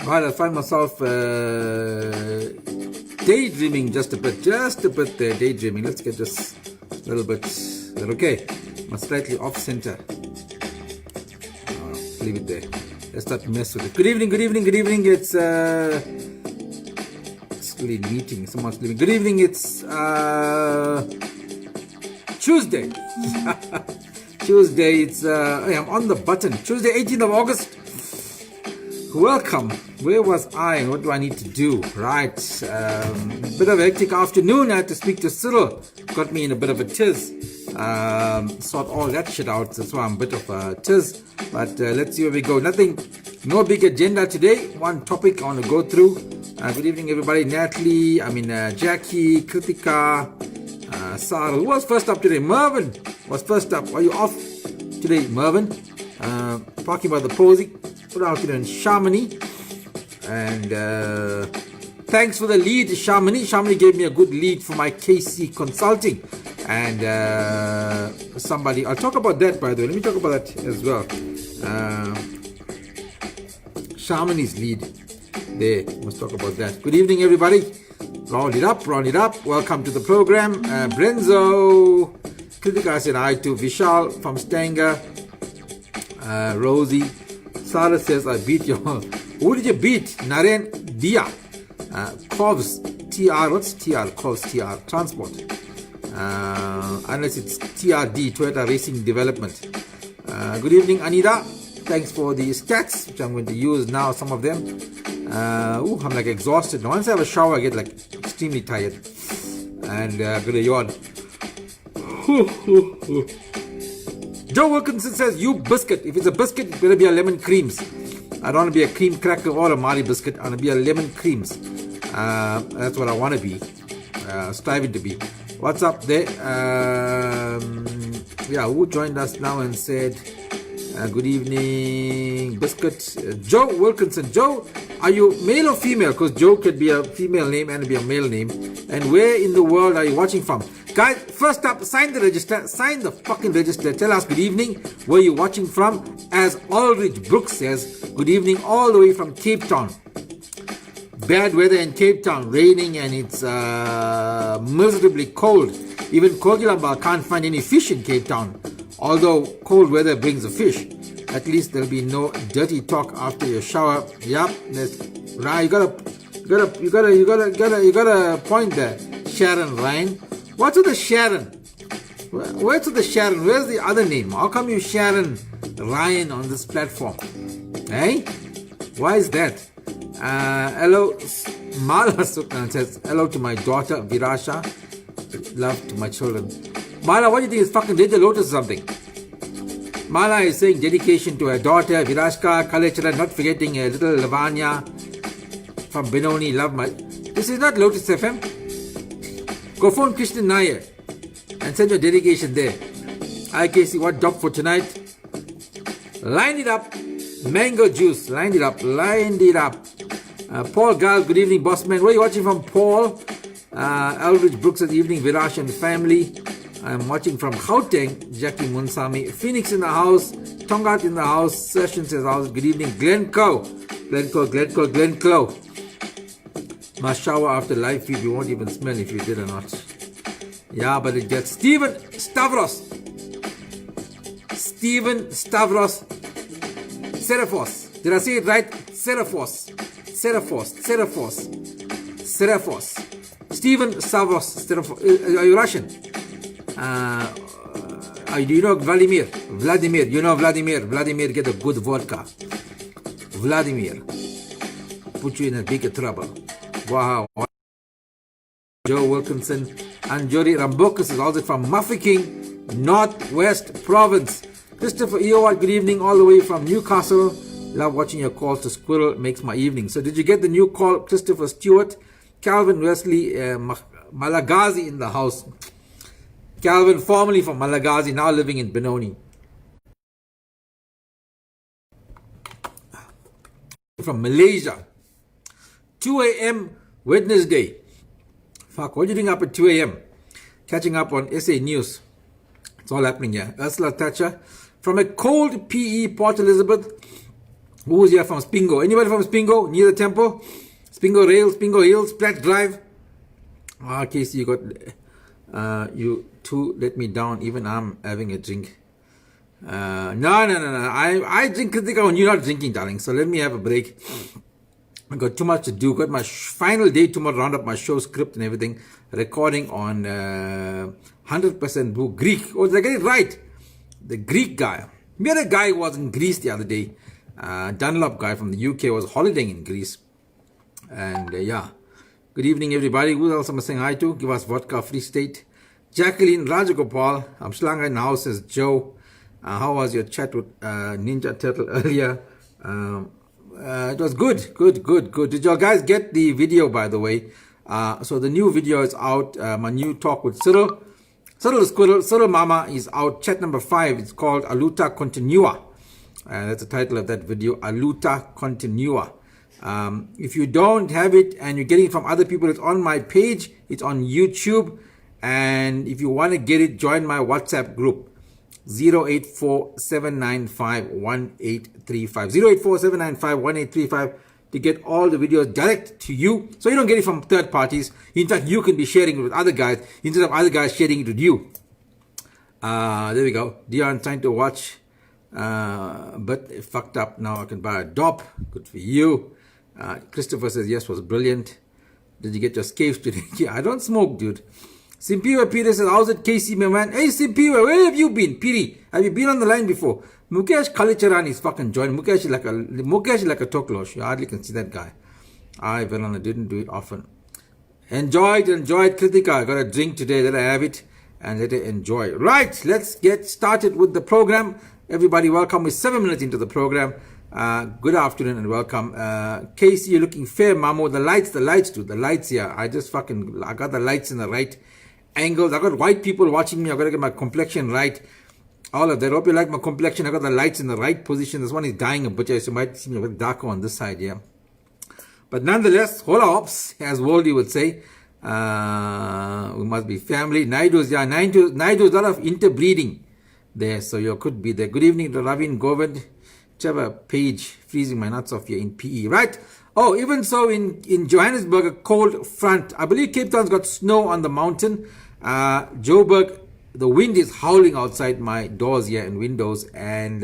While I find myself daydreaming just a bit there, daydreaming. Let's get this a little bit. Is that okay? I'm slightly off center. Leave it there. Let's start mess with it. Good evening, good evening, good evening. It's still in meeting. Someone's leaving. Good evening. It's Tuesday. Tuesday. It's I'm on the button. Tuesday, 18th of August. Welcome. Where was I? What do I need to do? Right. Bit of a hectic afternoon. I had to speak to Cyril. Got me in a bit of a tiz. Sort all that shit out. That's why I'm a bit of a tiz. But let's see where we go. No big agenda today. One topic I want to go through. Good evening, everybody. Natalie, Jackie, Kritika, Sarah. Who was first up today? Mervin was first up. Are you off today, Mervin? Talking about the posing. Put out here in Shamini. And thanks for the lead, Shamini. Shamini gave me a good lead for my KC Consulting. And somebody, I'll talk about that, by the way. Let me talk about that as well. Shamini's lead. There, let's talk about that. Good evening, everybody. Round it up. Welcome to the program. Brenzo. Kritika said hi to Vishal from Stanger. Rosie. Sarah says, I beat you. Who did you beat? Naren Dia. Kovs. TR. What's TR? Kovs TR. Transport. Unless it's TRD, Toyota Racing Development. Good evening, Anita. Thanks for the stats, which I'm going to use now, some of them. I'm like exhausted. Once I have a shower, I get like extremely tired. And I'm going to yawn. Joe Wilkinson says, you biscuit. If it's a biscuit, it better be a lemon creams. I don't want to be a cream cracker or a Mari biscuit. I want to be a lemon creams. That's what I want to be. Striving to be. What's up there? Who joined us now and said, good evening, biscuit. Joe Wilkinson. Joe, are you male or female? Because Joe could be a female name and be a male name. And where in the world are you watching from? Guys, first up, sign the register. Sign the fucking register. Tell us good evening, where you watching from. As Aldridge Brooks says, good evening all the way from Cape Town. Bad weather in Cape Town, raining, and it's miserably cold. Even Kogilamba can't find any fish in Cape Town. Although cold weather brings a fish. At least there'll be no dirty talk after your shower. Yup, right. You gotta point there. Sharon Ryan. What's with the Sharon? Where's the Sharon? Where's the other name? How come you Sharon Ryan on this platform? Hey? Why is that? Hello, Mala Sukhan says, hello to my daughter, Virasha. Love to my children. Mala, what do you think is fucking Red Lotus or something? Mala is saying dedication to her daughter, Virashka, Kalechara, not forgetting her little Lavanya from Benoni. Love my... This is not Lotus FM. Go phone Krishnan Nair and send your dedication there. IKC, what dog for tonight? Line it up. Mango juice. Lined it up. Paul Gal, good evening, boss man. Where are you watching from, Paul? Aldridge Brooks at evening, Virash and family. I'm watching from Gauteng, Jackie Munsami. Phoenix in the house. Tongat in the house. Sessions in the house. Good evening, Glencoe. Must shower after live feed. You won't even smell if you did or not. Yeah, but it gets Steven Stavros. Seraphos. Did I say it right? Seraphos. Steven Stavros. Are you Russian? Do you know Vladimir? You know Vladimir. Vladimir, get a good vodka. Vladimir. Put you in a bigger trouble. Wow. Joe Wilkinson. Anjori Rambokus is also from Mafeking, Northwest Province. Christopher Eoward, good evening, all the way from Newcastle. Love watching your calls to Squirrel, makes my evening. So did you get the new call? Christopher Stewart, Calvin Wesley, Malagasy in the house. Calvin, formerly from Malagasy, now living in Benoni. From Malaysia. 2 a.m. Wednesday. Fuck, what are you doing up at 2 a.m.? Catching up on SA News. It's all happening here. Ursula Thatcher. From a cold PE, Port Elizabeth. Who's here from Spingo? Anybody from Spingo? Near the temple? Spingo Rail, Spingo Hills, Platt Drive. Okay, so you got, you two let me down. Even I'm having a drink. No. I drink Kritika when you're not drinking, darling. So let me have a break. I got too much to do. Got my final day tomorrow, round up my show script and everything. Recording on 100% Blue Greek. Oh, did I get it right? The Greek guy. We had a guy who was in Greece the other day. Dunlop guy from the UK was holidaying in Greece. And yeah. Good evening, everybody. Who else am I saying hi to? Give us vodka, Free State. Jacqueline Rajagopal. I'm Shlanga in the house, says Joe. How was your chat with Ninja Turtle earlier? It was good. Did you guys get the video, by the way? So the new video is out. My new talk with Cyril. Cyril the Squirrel, Cyril Mama is out. Chat number 5. It's called Aluta Continua. That's the title of that video. Aluta Continua. If you don't have it and you're getting it from other people, it's on my page. It's on YouTube. And if you want to get it, join my WhatsApp group. 084-795-1835. 084-795-1835 to get all the videos direct to you. So you don't get it from third parties. In fact, you can be sharing it with other guys instead of other guys sharing it with you. There we go. Dion trying to watch. But it fucked up. Now I can buy a DOP. Good for you. Christopher says, yes, was brilliant. Did you get your scaves today? Yeah, I don't smoke, dude. Simpiwa Peter says, how's it, KC, my man? Hey, Simpiwa, where have you been? Piri, have you been on the line before? Mukesh Kalicharan is fucking joined. Mukesh is like a toklosh. You hardly can see that guy. I didn't do it often. Enjoyed, Kritika. I got a drink today. Let her have it and let her enjoy. Right, let's get started with the program. Everybody, welcome. We're 7 minutes into the program. Good afternoon and welcome. Casey, you're looking fair, Mamo. The lights, dude. The lights here. I got the lights in the right angles. I got white people watching me. I got to get my complexion right. All of that. Hope you like my complexion. I got the lights in the right position. This one is dying a bit. So you might see me a bit darker on this side here. But nonetheless, hola hops, as Woldy would say. We must be family. Naidu's, yeah. Naidu's a lot of interbreeding there. So you could be there. Good evening to Ravin Govind. Whichever page, freezing my nuts off here in PE. Right. Oh, even so in Johannesburg, a cold front. I believe Cape Town's got snow on the mountain. Joburg, the wind is howling outside my doors here and windows, and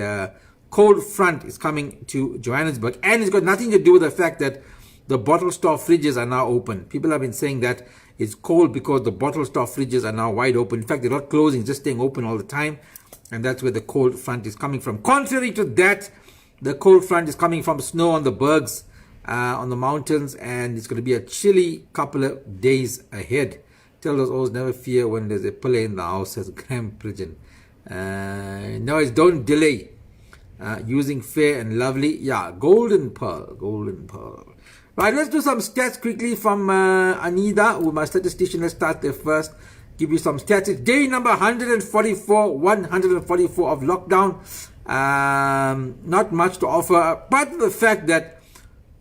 cold front is coming to Johannesburg, and it's got nothing to do with the fact that the bottle store fridges are now open. People have been saying that it's cold because the bottle store fridges are now wide open. In fact, they're not closing, just staying open all the time, and that's where the cold front is coming from. Contrary to that, the cold front is coming from snow on the bergs, on the mountains, and it's going to be a chilly couple of days ahead. Tell those O's never fear when there's a pillar in the house, says Graham Pridgeon. No, it's don't delay. Using fair and lovely. Yeah, golden pearl. Right, let's do some stats quickly from Anida, who my statistician. Let's start there first. Give you some stats. It's day number 144 of lockdown. Not much to offer, apart from the fact that,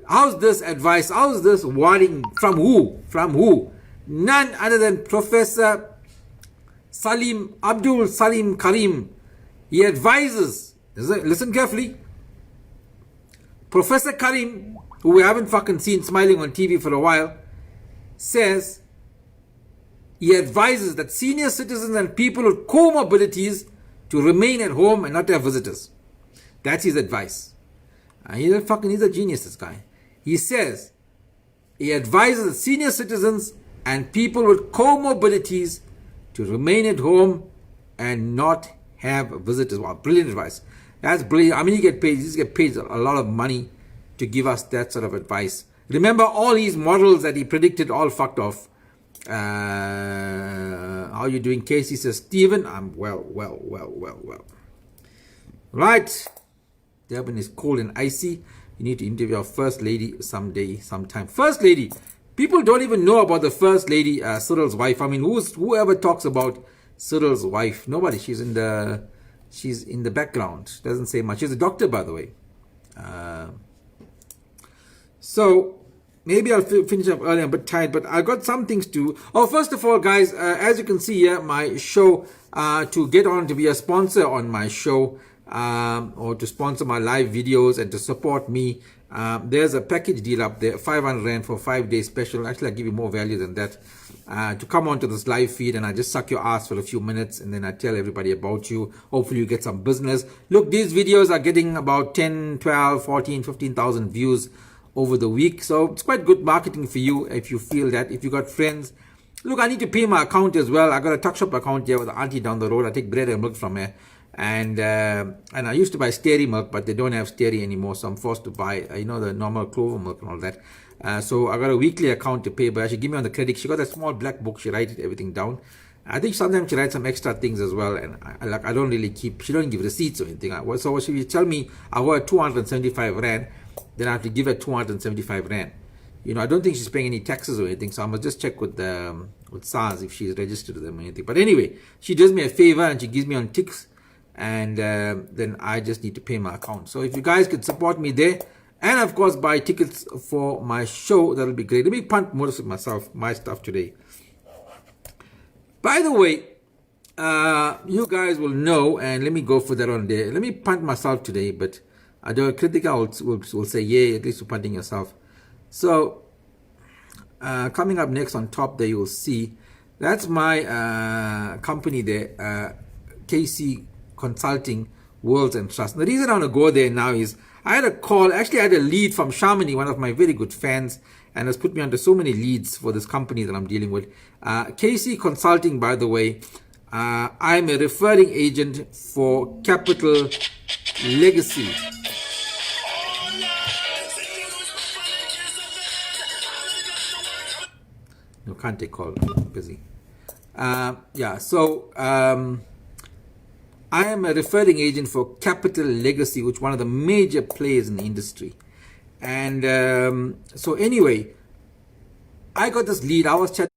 how's this advice? How's this warning? From who? None other than Professor Abdul Salim Karim. He advises, listen carefully, Professor Karim, who we haven't fucking seen smiling on TV for a while, says he advises that senior citizens and people with comorbidities to remain at home and not have visitors. That's his advice. He's a genius, this guy. He says he advises that senior citizens and people with comorbidities to remain at home and not have visitors. Wow, brilliant advice. That's brilliant. I mean, you get paid a lot of money to give us that sort of advice. Remember, all his models that he predicted all fucked off. How are you doing, Casey? Says Stephen. I'm well. Right. Durban is cold and icy. You need to interview our First Lady sometime. First Lady. People don't even know about the First Lady, Cyril's wife. I mean, whoever talks about Cyril's wife? Nobody. She's in the background. Doesn't say much. She's a doctor, by the way. So maybe I'll finish up early. I'm a bit tired, but I got some things to. Oh, first of all, guys, as you can see here, my show, to get on to be a sponsor on my show, or to sponsor my live videos and to support me, there's a package deal up there, 500 Rand for 5 days special. Actually, I'll give you more value than that. To come onto this live feed and I just suck your ass for a few minutes and then I tell everybody about you. Hopefully you get some business. Look, these videos are getting about 10, 12, 14, 15,000 views over the week. So it's quite good marketing for you if you feel that. If you got friends, look, I need to pay my account as well. I got a tuck shop account here with the auntie down the road. I take bread and milk from her. And I used to buy Steri milk, but they don't have Steri anymore, so I'm forced to buy, the normal Clover milk and all that. So I got a weekly account to pay, but she give me on the credit. She got a small black book. She writes everything down. I think sometimes she writes some extra things as well, and I don't really keep. She don't give receipts or anything. So she will tell me I got 275 Rand, then I have to give her 275 Rand. I don't think she's paying any taxes or anything, so I must just check with SARS if she's registered to them or anything. But anyway, she does me a favor and she gives me on ticks. And then I just need to pay my account. So if you guys could support me there, and of course buy tickets for my show, that'll be great. Let me punt most of my stuff today. By the way, you guys will know, and let me go for that on there. Let me punt myself today, but I know Kritika will say, yeah, at least you're punting yourself. So coming up next on top there, you'll see that's my company there, KC Consulting Worlds and Trust. And the reason I want to go there now is I had a call, actually I had a lead from Shamini, one of my very good fans, and has put me onto so many leads for this company that I'm dealing with. KC Consulting, by the way, I'm a referring agent for Capital Legacy. No, can't take call, busy. I am a referring agent for Capital Legacy, which is one of the major players in the industry. And so anyway, I got this lead. I was chatting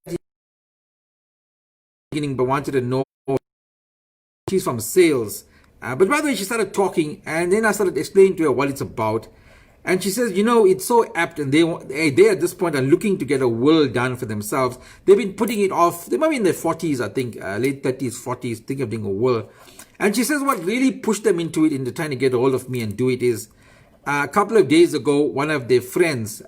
but wanted to know. She's from sales. But by the way, she started talking, and then I started explaining to her what it's about. And she says, it's so apt, and they at this point are looking to get a will done for themselves. They've been putting it off. They might be in their 40s, I think, late 30s, 40s, thinking of doing a will. And she says what really pushed them into trying to get a hold of me and do it is, a couple of days ago, one of their friends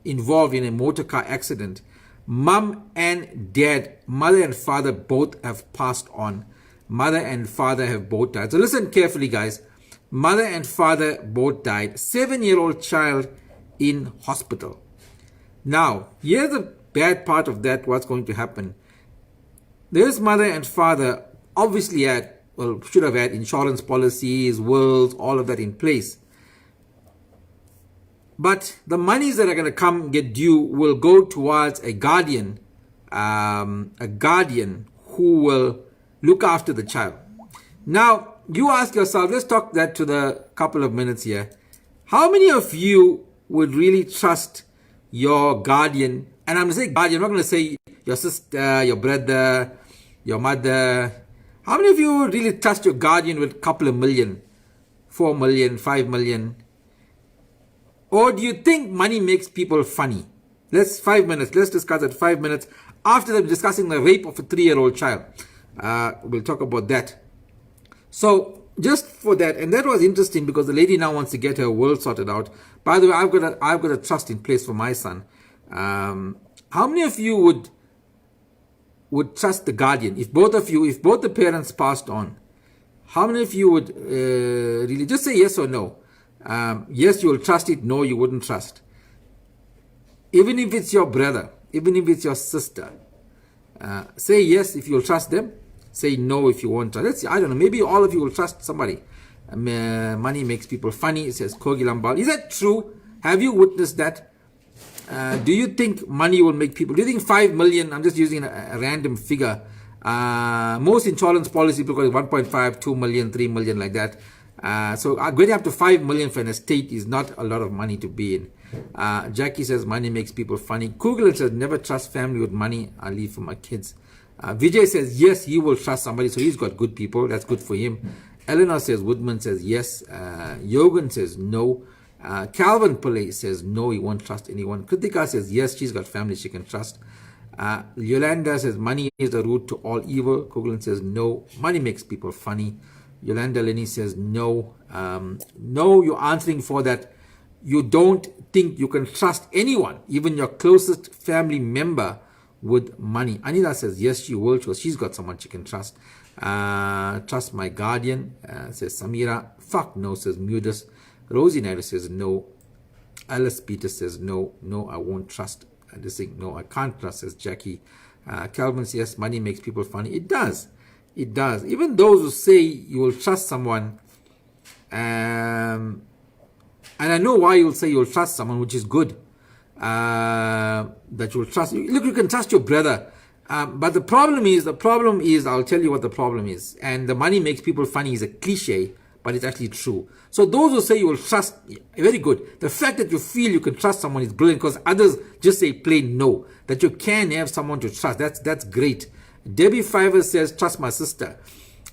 involved in a motor car accident. Mom and dad, mother and father both have passed on. Mother and father have both died. So listen carefully, guys. Mother and father both died. 7-year-old child in hospital. Now, here's the bad part of that, what's going to happen. This mother and father obviously should have had insurance policies, wills, all of that in place. But the monies that are going to come get due will go towards a guardian who will look after the child. Now, you ask yourself, let's talk that to the couple of minutes here. How many of you would really trust your guardian? And I'm going to say guardian, I'm not going to say your sister, your brother, your mother. How many of you would really trust your guardian with a couple of million, 4 million, 5 million? Or do you think money makes people funny? Let's 5 minutes. Let's discuss it 5 minutes. After them discussing the rape of a 3-year-old child. We'll talk about that. So just for that, and that was interesting because the lady now wants to get her will sorted out. By the way, I've got a trust in place for my son. How many of you would trust the guardian? If both the parents passed on, how many of you would really just say yes or no? Yes, you will trust it. No, you wouldn't trust. Even if it's your brother, even if it's your sister, say yes if you'll trust them. Say no if you won't trust. I don't know. Maybe all of you will trust somebody. Money makes people funny, says Kogi Lambal. Is that true? Have you witnessed that? Do you think money will make people? Do you think 5 million? I'm just using a random figure. Most insurance policy people call it 1.5, 2 million, 3 million, like that. So going up to 5 million for an estate is not a lot of money to be in. Jackie says money makes people funny. Kugler says never trust family with money. I leave for my kids. Vijay says yes, he will trust somebody, so he's got good people. That's good for him. Eleanor says, Woodman says yes. Yogan says no. Calvin Pillay says no, he won't trust anyone. Kritika says yes, she's got family she can trust. Yolanda says money is the root to all evil. Kuglan says no, money makes people funny. Yolanda Lenny says no. No, you're answering for that. You don't think you can trust anyone, even your closest family member, with money. Anila says yes, she will. She's got someone she can trust. Trust my guardian, says Samira. Fuck no, says Mudus. Rosie Nader says no. Alice Peter says no. No, I won't trust. This thing, no, I can't trust, says Jackie. Calvin says yes, money makes people funny. It does. It does. Even those who say you will trust someone, and I know why you'll say you'll trust someone, which is good. That you'll trust. Look, you can trust your brother. But the problem is, I'll tell you what the problem is. And the money makes people funny is a cliche, but it's actually true. So those who say you will trust, very good. The fact that you feel you can trust someone is brilliant, because others just say plain no. That you can have someone to trust. That's great. Debbie Fiver says, trust my sister.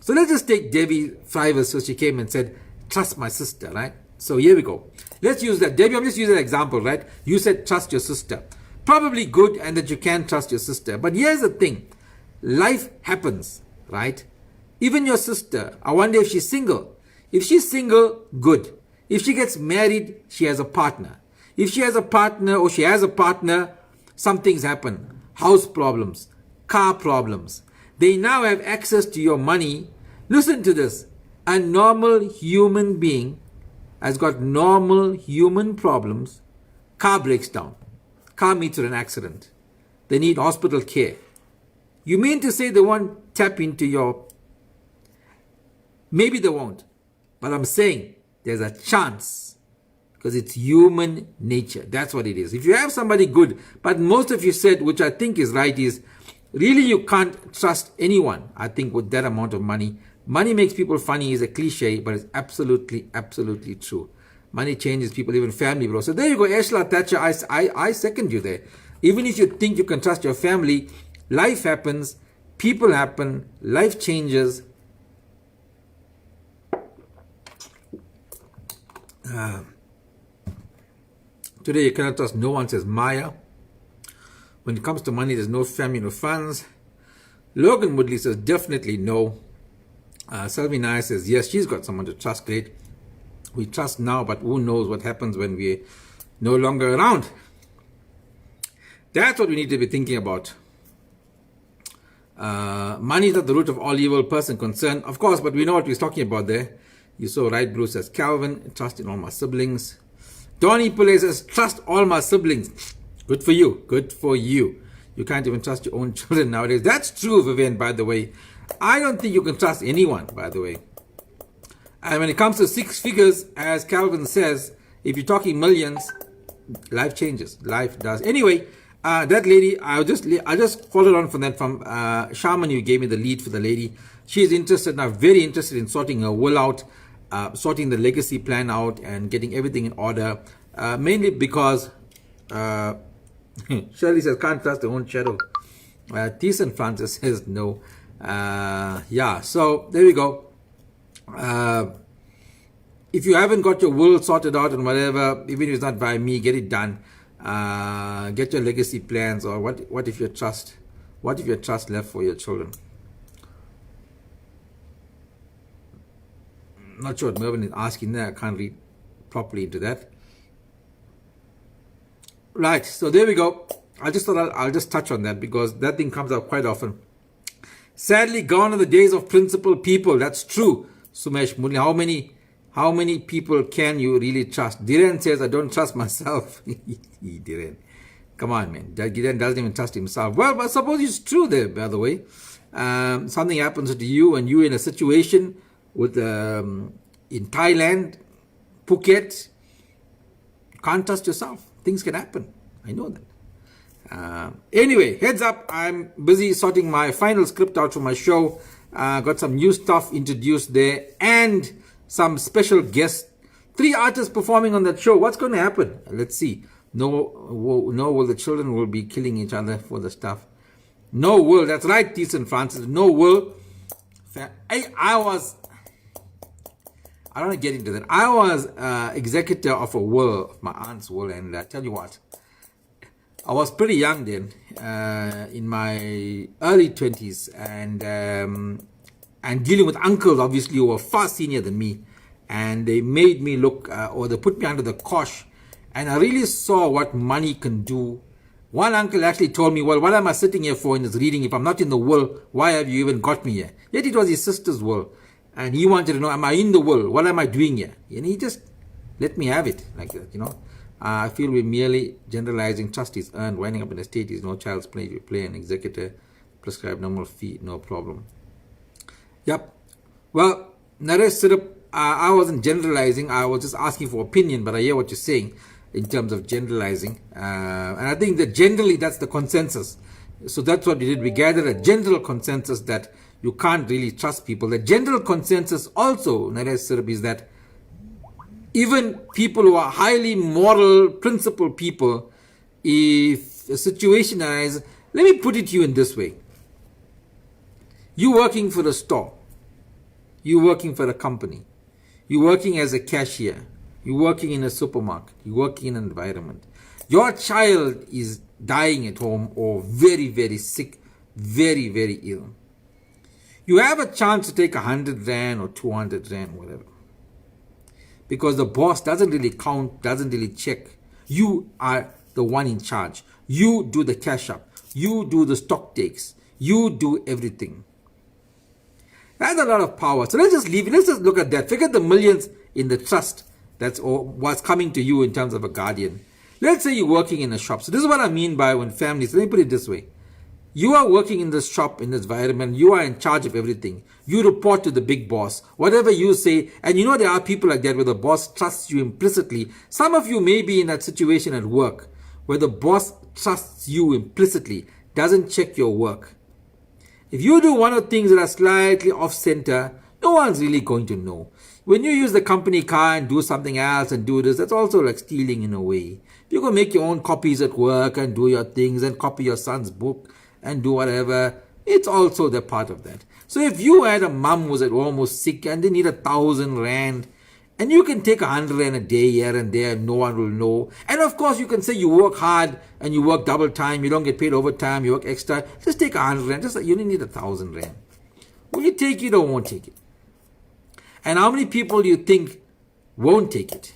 So let's just take Debbie Fiver. So she came and said, trust my sister, right? So here we go. Let's use that. Debbie, I'm just using an example, right? You said trust your sister. Probably good, and that you can trust your sister. But here's the thing. Life happens, right? Even your sister, I wonder if she's single. If she's single, good. If she gets married, she has a partner. If she has a partner or she has a partner, some things happen. House problems, car problems. They now have access to your money. Listen to this. A normal human being has got normal human problems. Car breaks down. Car meets with an accident. They need hospital care. You mean to say they won't tap into your... Maybe they won't. But I'm saying there's a chance, because it's human nature. That's what it is. If you have somebody good, but most of you said, which I think is right, is really you can't trust anyone, I think, with that amount of money. Money makes people funny is a cliche, but it's absolutely, absolutely true. Money changes people, even family, bro. So there you go, Ashla Thatcher. I second you there. Even if you think you can trust your family, life happens, people happen, life changes. Today you cannot trust no one, says Maya. When it comes to money, there's no family, no funds. Logan Woodley says definitely no. Selvi Nair says yes, she's got someone to trust. Great. We trust now, but who knows what happens when we're no longer around. That's what we need to be thinking about. Money is not the root of all evil, person concerned. Of course, but we know what we're talking about there. You're so right, Bruce, says Calvin. Trust in all my siblings. Donnie Pule says, trust all my siblings. Good for you. Good for you. You can't even trust your own children nowadays. That's true, Vivian, by the way. I don't think you can trust anyone, by the way. And when it comes to six figures, as Calvin says, if you're talking millions, life changes. Life does. Anyway, that lady, I just followed on from that, from Shaman. You gave me the lead for the lady. She's interested now, very interested in sorting her will out, sorting the legacy plan out, and getting everything in order. Mainly because Shirley says, can't trust their own shadow. Thiessen Francis says no. Yeah, so there we go. If you haven't got your will sorted out and whatever, even if it's not by me, get it done. Get your legacy plans, or what if your trust left for your children? Not sure what Mervyn is asking there. I can't read properly into that. Right, so there we go. I just thought I'll just touch on that, because that thing comes up quite often. Sadly, gone are the days of principled people. That's true. Sumesh Murli, how many people can you really trust? Dhiren says, I don't trust myself. Dhiren. Come on, man. Dhiren doesn't even trust himself. Well, but suppose it's true there, by the way. Something happens to you, and you're in a situation with in Thailand, Phuket. You can't trust yourself. Things can happen. I know that. Anyway, heads up, I'm busy sorting my final script out for my show. Got some new stuff introduced there, and some special guests. 3 artists performing on that show. What's going to happen? Let's see. Will the children will be killing each other for the stuff. No will. That's right, Thiessen Francis. No will. I don't want to get into that. I was executor of a will, of my aunt's will, and I tell you what, I was pretty young then, in my early 20s, and and dealing with uncles, obviously, who were far senior than me. And they made me look, or they put me under the cosh. And I really saw what money can do. One uncle actually told me, well, what am I sitting here for in this reading? If I'm not in the will, why have you even got me here? Yet it was his sister's will. And he wanted to know, am I in the will? What am I doing here? And he just let me have it like that, I feel we're merely generalizing. Trust is earned. Winding up in estate is no child's play. If you play an executor, prescribe normal fee, no problem. Yep. Well, Naresh Sirup, I wasn't generalizing. I was just asking for opinion, but I hear what you're saying in terms of generalizing. And I think that generally that's the consensus. So that's what we did. We gathered a general consensus that you can't really trust people. The general consensus also, Naresh Sirup, is that even people who are highly moral, principled people, if a situation arises, let me put it to you in this way. You're working for a store. You're working for a company. You're working as a cashier. You're working in a supermarket. You're working in an environment. Your child is dying at home or very, very sick, very, very ill. You have a chance to take 100 Rand or 200 Rand, whatever. Because the boss doesn't really count, doesn't really check. You are the one in charge. You do the cash up. You do the stock takes. You do everything. That's a lot of power. So let's just leave it. Let's just look at that. Forget the millions in the trust that's what's coming to you in terms of a guardian. Let's say you're working in a shop. So this is what I mean by when families, let me put it this way. You are working in this shop, in this environment. You are in charge of everything. You report to the big boss. Whatever you say, and there are people like that where the boss trusts you implicitly. Some of you may be in that situation at work where the boss trusts you implicitly, doesn't check your work. If you do one of the things that are slightly off center, no one's really going to know. When you use the company car and do something else and do this, that's also like stealing in a way. You go make your own copies at work and do your things and copy your son's book and do whatever, it's also the part of that. So if you had a mum who was at almost sick and they need 1,000 Rand, and you can take 100 Rand a day here and there and no one will know. And of course you can say you work hard and you work double time, you don't get paid overtime, you work extra. Just take 100 Rand, just like you only need 1,000 Rand. Will you take it or won't take it? And how many people do you think won't take it?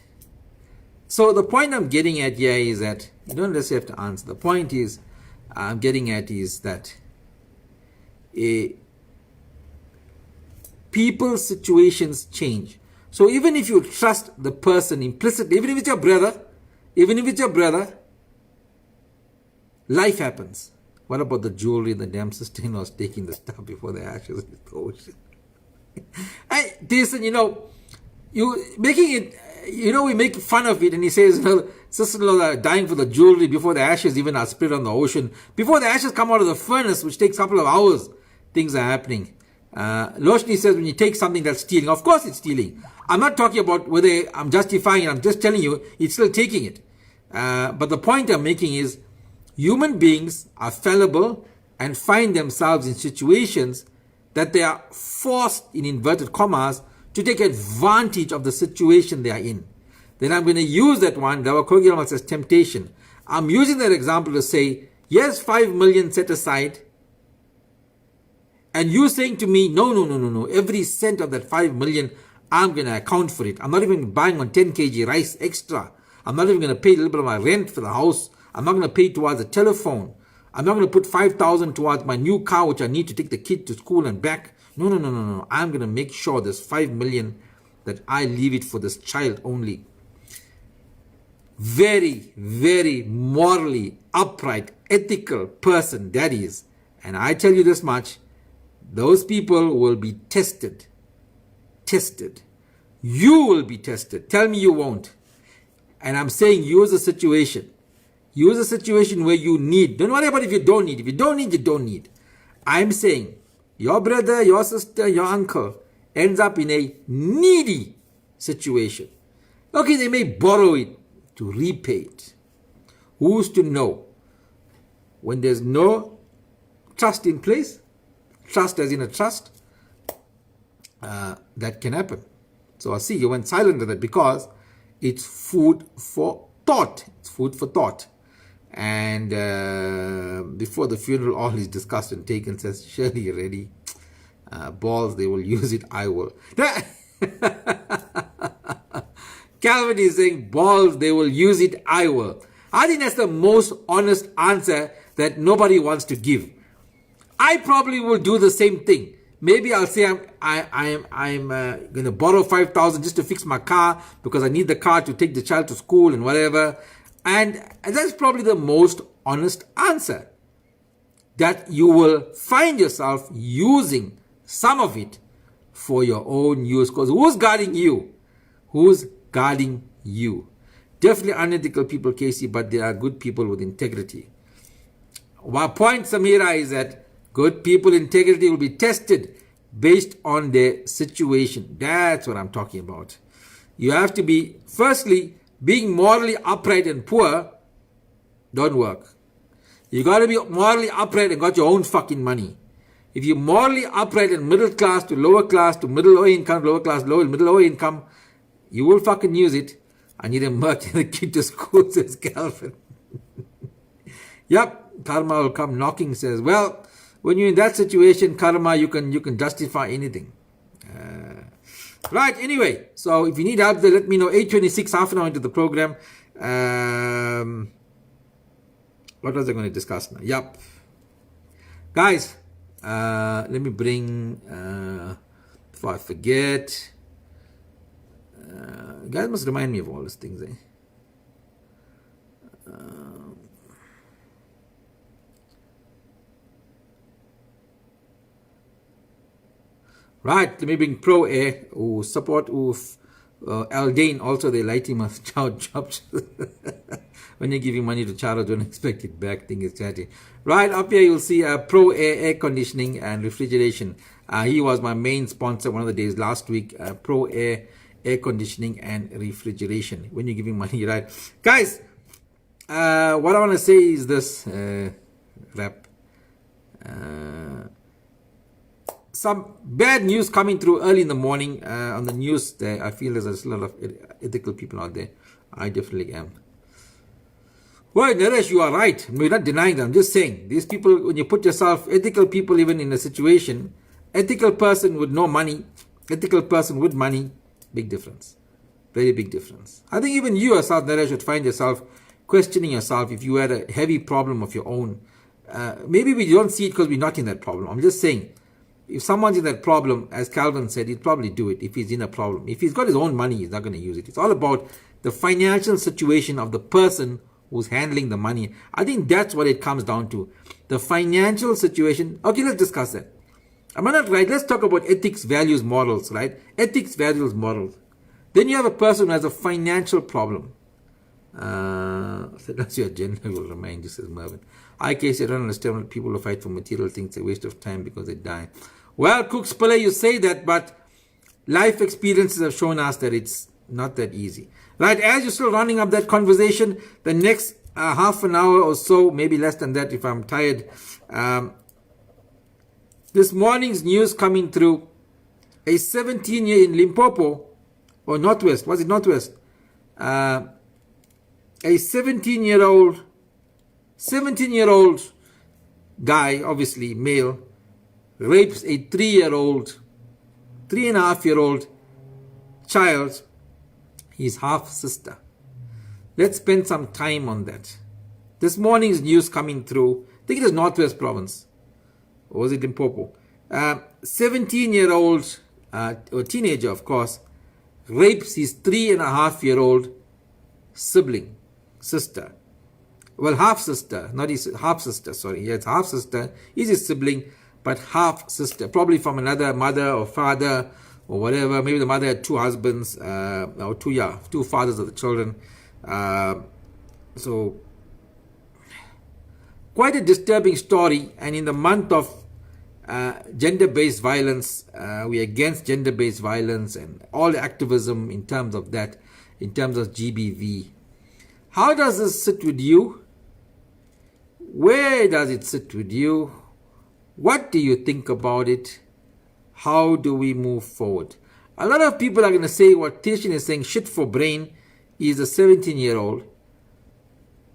So the point I'm getting at here is that, you don't necessarily have to answer. The point is, I'm getting at is that people's situations change. So even if you trust the person implicitly, even if it's your brother, life happens. What about the jewelry the damn sister-in-law's taking the stuff before the ashes in the ocean? Jason, you making it, we make fun of it, and he says, sister-in-law are dying for the jewelry before the ashes even are split on the ocean. Before the ashes come out of the furnace, which takes a couple of hours, things are happening. Loshni says when you take something that's stealing, of course it's stealing. I'm not talking about whether I'm justifying it, I'm just telling you it's still taking it. But the point I'm making is human beings are fallible and find themselves in situations that they are forced, in inverted commas, to take advantage of the situation they are in. Then I'm going to use that one, Dawah Kogiyama says temptation. I'm using that example to say, yes, 5 million set aside, and you saying to me, no, every cent of that 5 million, I'm going to account for it. I'm not even buying on 10 kg rice extra. I'm not even going to pay a little bit of my rent for the house. I'm not going to pay towards the telephone. I'm not going to put 5,000 towards my new car, which I need to take the kid to school and back. No. I'm going to make sure there's 5 million that I leave it for this child only. Very, very morally upright, ethical person that is. And I tell you this much, those people will be tested. You will be tested. Tell me you won't. And I'm saying use a situation. Use a situation where you need. Don't worry about if you don't need. If you don't need, you don't need. I'm saying your brother, your sister, your uncle ends up in a needy situation. Okay, they may borrow it to repay it. Who's to know? When there's no trust in place, trust as in a trust, that can happen. So I see you went silent on that because it's food for thought. It's food for thought. And before the funeral, all is discussed and taken, says Shirley ready. Balls, they will use it, I will. Calvin is saying, balls, they will use it, I will. I think that's the most honest answer that nobody wants to give. I probably will do the same thing. Maybe I'll say I'm going to borrow 5,000 just to fix my car because I need the car to take the child to school and whatever. And that's probably the most honest answer. That you will find yourself using some of it for your own use. Because who's guarding you? Who's guarding you? Definitely unethical people, Casey, but there are good people with integrity. My point, Samira, is that good people, integrity will be tested based on their situation. That's what I'm talking about. You have to be, firstly, being morally upright and poor don't work. You got to be morally upright and got your own fucking money. If you're morally upright and middle class to lower class to middle low income, lower class, low, middle low income, you will fucking use it. I need a merch and the kid to school, says Calvin. Yep, karma will come knocking, says, well, when you're in that situation, karma, you can justify anything. Right, anyway, so if you need help there, let me know. 8:26, half an hour into the program. What was I going to discuss now? Yep. Guys, let me bring, before I forget, you guys must remind me of all these things, eh? Right, let me bring Pro Air, who support Aldane, also they light him as child jobs. When you're giving money to child, don't expect it back, thing is chatty. Right, up here you'll see Pro Air conditioning and refrigeration. He was my main sponsor one of the days last week. Pro Air conditioning and refrigeration. When you're giving money, right? Guys, what I want to say is this, wrap. Some bad news coming through early in the morning on the news. There, I feel there's a lot of ethical people out there. I definitely am. Well, Naresh, you are right. We're not denying them. I'm just saying, these people, when you put yourself, ethical people even in a situation, ethical person with no money, ethical person with money, big difference. Very big difference. I think even you yourself, Naresh, should find yourself questioning yourself if you had a heavy problem of your own. Maybe we don't see it because we're not in that problem. I'm just saying, if someone's in that problem, as Calvin said, he'd probably do it if he's in a problem. If he's got his own money, he's not going to use it. It's all about the financial situation of the person who's handling the money. I think that's what it comes down to. The financial situation. Okay, let's discuss that. Am I not right? Let's talk about ethics, values, morals, right? Ethics, values, morals. Then you have a person who has a financial problem. So that's your agenda will remind you, says Mervyn. I case I don't understand when people who fight for material things, a waste of time because they die. Well, Cooks Pillay, you say that, but life experiences have shown us that it's not that easy. Right, as you're still running up that conversation, the next half an hour or so, maybe less than that if I'm tired. This morning's news coming through, a 17-year in Limpopo, or Northwest, was it Northwest? A 17-year-old guy, obviously male, rapes a 3.5-year-old child, his half sister. Let's spend some time on that. This morning's news coming through, I think it is Northwest Province, or was it Limpopo? 17-year-old, or teenager of course, rapes his 3.5-year-old sibling, sister. Well, half sister, not his half sister, sorry. Yeah, it's half sister. He's his sibling, but half sister, probably from another mother or father or whatever. Maybe the mother had two husbands, or two fathers of the children. So, quite a disturbing story. And in the month of gender-based violence, we're against gender-based violence and all the activism in terms of that, in terms of GBV. How does this sit with you? Where does it sit with you? What do you think about it? How do we move forward? A lot of people are going to say what Tishin is saying, shit for brain, is a 17-year-old.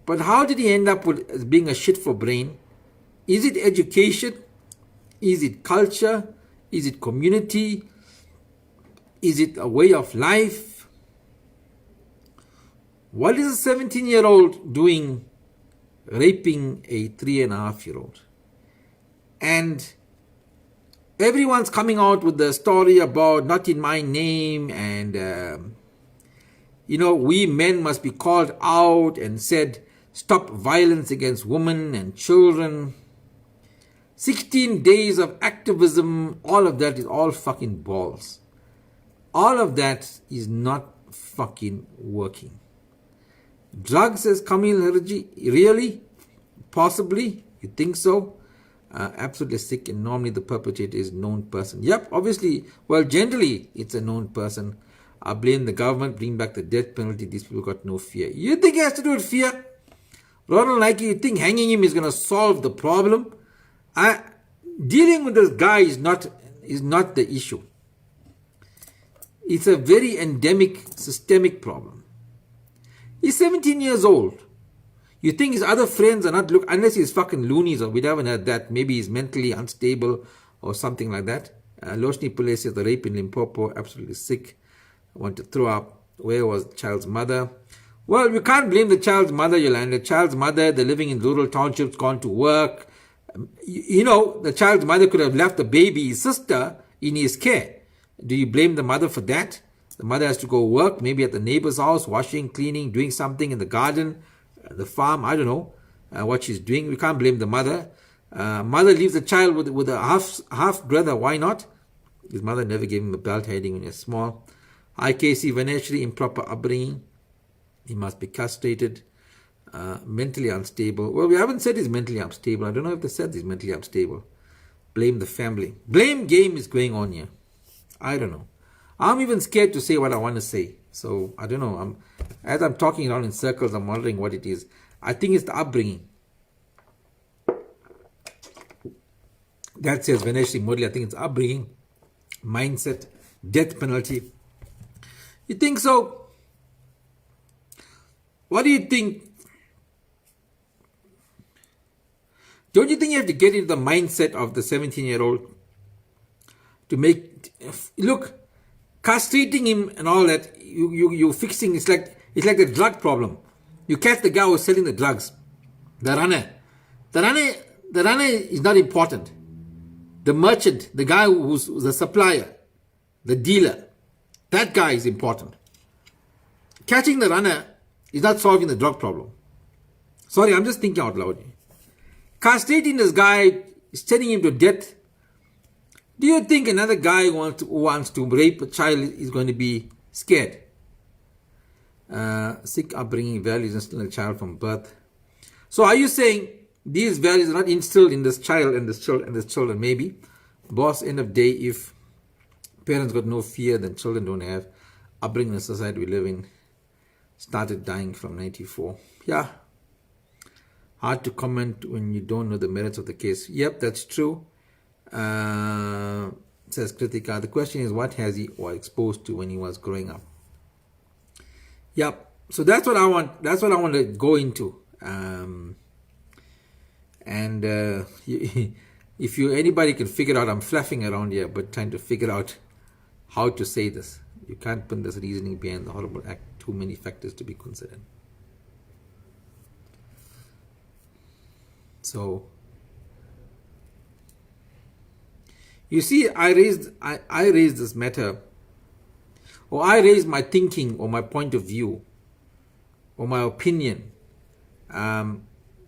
But how did he end up with being a shit for brain? Is it education? Is it culture? Is it community? Is it a way of life? What is a 17-year-old doing raping a 3.5-year-old? And everyone's coming out with the story about not in my name, and we men must be called out and said, stop violence against women and children. 16 days of activism, all of that is all fucking balls. All of that is not fucking working. Drugs, says Kamil Harji, really? Possibly? You think so? Absolutely sick, and normally the perpetrator is a known person. Yep, obviously, well, generally it's a known person. I blame the government, bring back the death penalty. These people got no fear. You think it has to do with fear? Ronald Nike, you think hanging him is going to solve the problem? Dealing with this guy is not the issue. It's a very endemic, systemic problem. He's 17 years old. You think his other friends are not unless he's fucking loonies, or we haven't heard that. Maybe he's mentally unstable or something like that. Loshni Pule says the rape in Limpopo, absolutely sick. I want to throw up. Where was the child's mother? Well, we can't blame the child's mother, Yolanda. The child's mother, they're living in rural townships, gone to work. The child's mother could have left the baby, his sister, in his care. Do you blame the mother for that? The mother has to go work, maybe at the neighbor's house, washing, cleaning, doing something in the garden, the farm. I don't know what she's doing. We can't blame the mother. Mother leaves the child with a half brother. Why not? His mother never gave him a belt hiding when he was small. IKC Vaneshri, improper upbringing. He must be castrated. Mentally unstable. Well, we haven't said he's mentally unstable. I don't know if they said he's mentally unstable. Blame the family. Blame game is going on here. I don't know. I'm even scared to say what I want to say. So, I don't know. As I'm talking around in circles, I'm wondering what it is. I think it's the upbringing. That says Vaneshri Modli. I think it's upbringing, mindset, death penalty. You think so? What do you think? Don't you think you have to get into the mindset of the 17-year-old to make... Look, castrating him and all that, you fixing... It's like the drug problem. You catch the guy who's selling the drugs, the runner. The runner is not important. The merchant, the guy who's the supplier, the dealer, that guy is important. Catching the runner is not solving the drug problem. Sorry, I'm just thinking out loud. Castrating this guy, sending him to death. Do you think another guy who wants to rape a child is going to be scared? Sick upbringing, values instilled in a child from birth. So are you saying these values are not instilled in this child and this children? Maybe. Boss, end of day, if parents got no fear, then children don't have. Upbringing in the society we live in started dying from 94. Yeah. Hard to comment when you don't know the merits of the case. Yep, that's true. Says Kritika. The question is, what has he was exposed to when he was growing up? Yep. So that's what I want. That's what I want to go into. If anybody can figure out, I'm fluffing around here, but trying to figure out how to say this. You can't put this reasoning behind the horrible act. Too many factors to be considered. So, you see, I raised this matter, or I raised my thinking or my point of view or my opinion a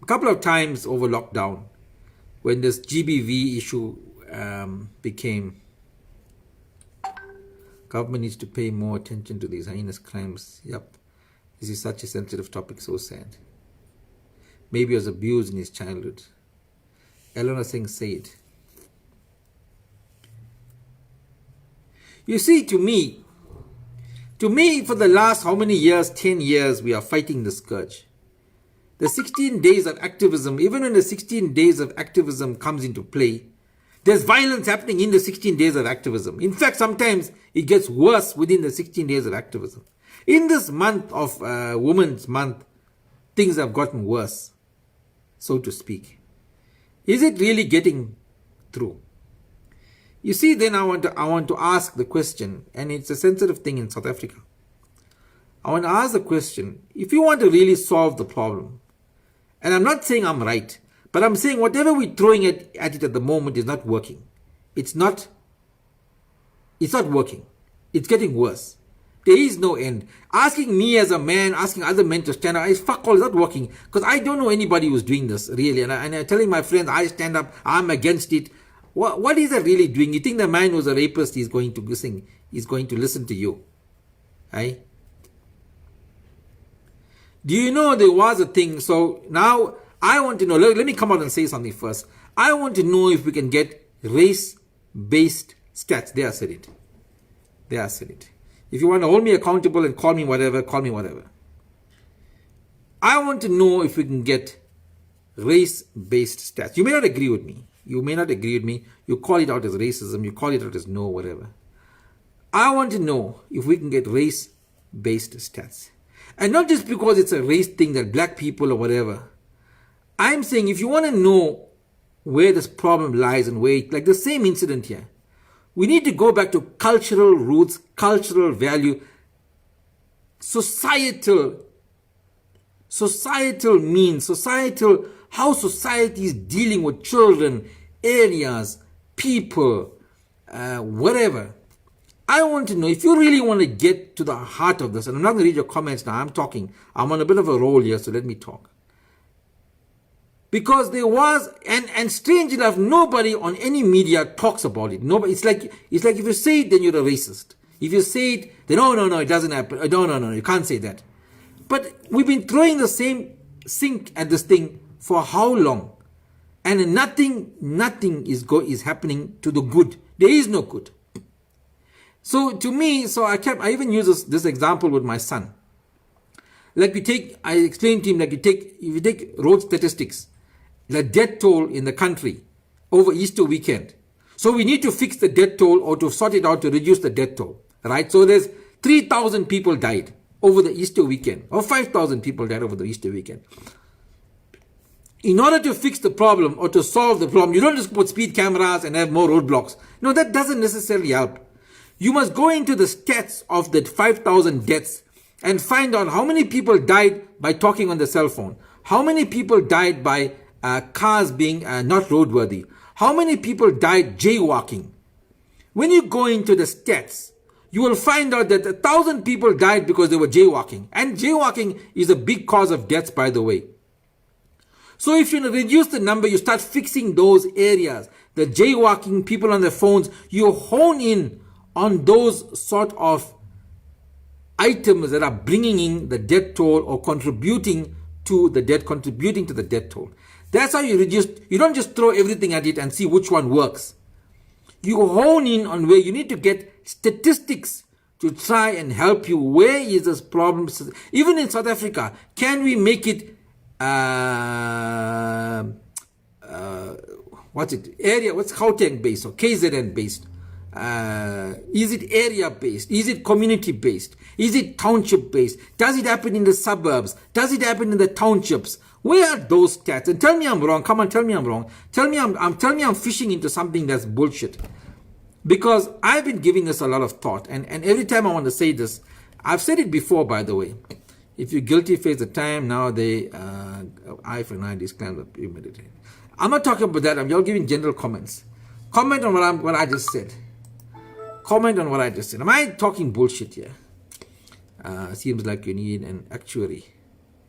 couple of times over lockdown when this GBV issue became. Government needs to pay more attention to these heinous crimes. Yep, this is such a sensitive topic, so sad. Maybe he was abused in his childhood. Eleanor Singh said. You see, to me, for the last how many years, 10 years, we are fighting the scourge. The 16 days of activism, even when the 16 days of activism comes into play, there's violence happening in the 16 days of activism. In fact, sometimes it gets worse within the 16 days of activism. In this month of Women's Month, things have gotten worse, so to speak. Is it really getting through? You see, then I want to ask the question, and it's a sensitive thing in South Africa. I want to ask the question, if you want to really solve the problem, and I'm not saying I'm right, but I'm saying whatever we're throwing at it at the moment is not working. It's not working. It's getting worse. There is no end. Asking me as a man, asking other men to stand up, is fuck all, it's not working. Because I don't know anybody who's doing this, really. And I'm telling my friends, I stand up, I'm against it. What is that really doing? You think the man who's a rapist is going to listen to you? Right? Do you know there was a thing? So now I want to know, let me come out and say something first. I want to know if we can get race-based stats. There I said it. If you want to hold me accountable and call me whatever, call me whatever. I want to know if we can get race-based stats. You may not agree with me. You call it out as racism. You call it out as no, whatever. I want to know if we can get race-based stats. And not just because it's a race thing that black people or whatever. I'm saying if you want to know where this problem lies and where, like the same incident here, we need to go back to cultural roots, cultural value, societal means, how society is dealing with children, areas, people, whatever. I want to know, if you really want to get to the heart of this, and I'm not going to read your comments now, I'm on a bit of a roll here, so let me talk. Because there was, and strange enough, nobody on any media talks about it. Nobody. It's like if you say it, then you're a racist. If you say it, then no, it doesn't happen. No, you can't say that. But we've been throwing the same sink at this thing for how long? And nothing is happening to the good. There is no good. So to me, I even use this example with my son. I explained to him, if you take road statistics, the death toll in the country over Easter weekend. So we need to fix the death toll or to sort it out to reduce the death toll, right? So there's 3,000 people died over the Easter weekend, or 5,000 people died over the Easter weekend. In order to fix the problem or to solve the problem, you don't just put speed cameras and have more roadblocks. No, that doesn't necessarily help. You must go into the stats of the 5,000 deaths and find out how many people died by talking on the cell phone. How many people died by cars being not roadworthy? How many people died jaywalking? When you go into the stats, you will find out that 1,000 people died because they were jaywalking. And jaywalking is a big cause of deaths, by the way. So if you reduce the number, you start fixing those areas. The jaywalking, people on their phones, you hone in on those sort of items that are bringing in the death toll or contributing to the death toll. That's how you reduce. You don't just throw everything at it and see which one works. You hone in on where you need to get statistics to try and help you. Where is this problem? Even in South Africa, can we make it what's Gauteng based or KZN based? Is it area based? Is it community based? Is it township based? Does it happen in the suburbs? Does it happen in the townships? Where are those stats? And tell me I'm wrong. Come on, tell me I'm wrong. Tell me I'm fishing into something that's bullshit. Because I've been giving this a lot of thought, and every time I want to say this, I've said it before, by the way. If you're guilty, face the time. Now they eye for an eye, these claims are premeditated. I'm not talking about that. I'm just giving general comments. Comment on what I just said. Comment on what I just said. Am I talking bullshit here? Seems like you need an actuary.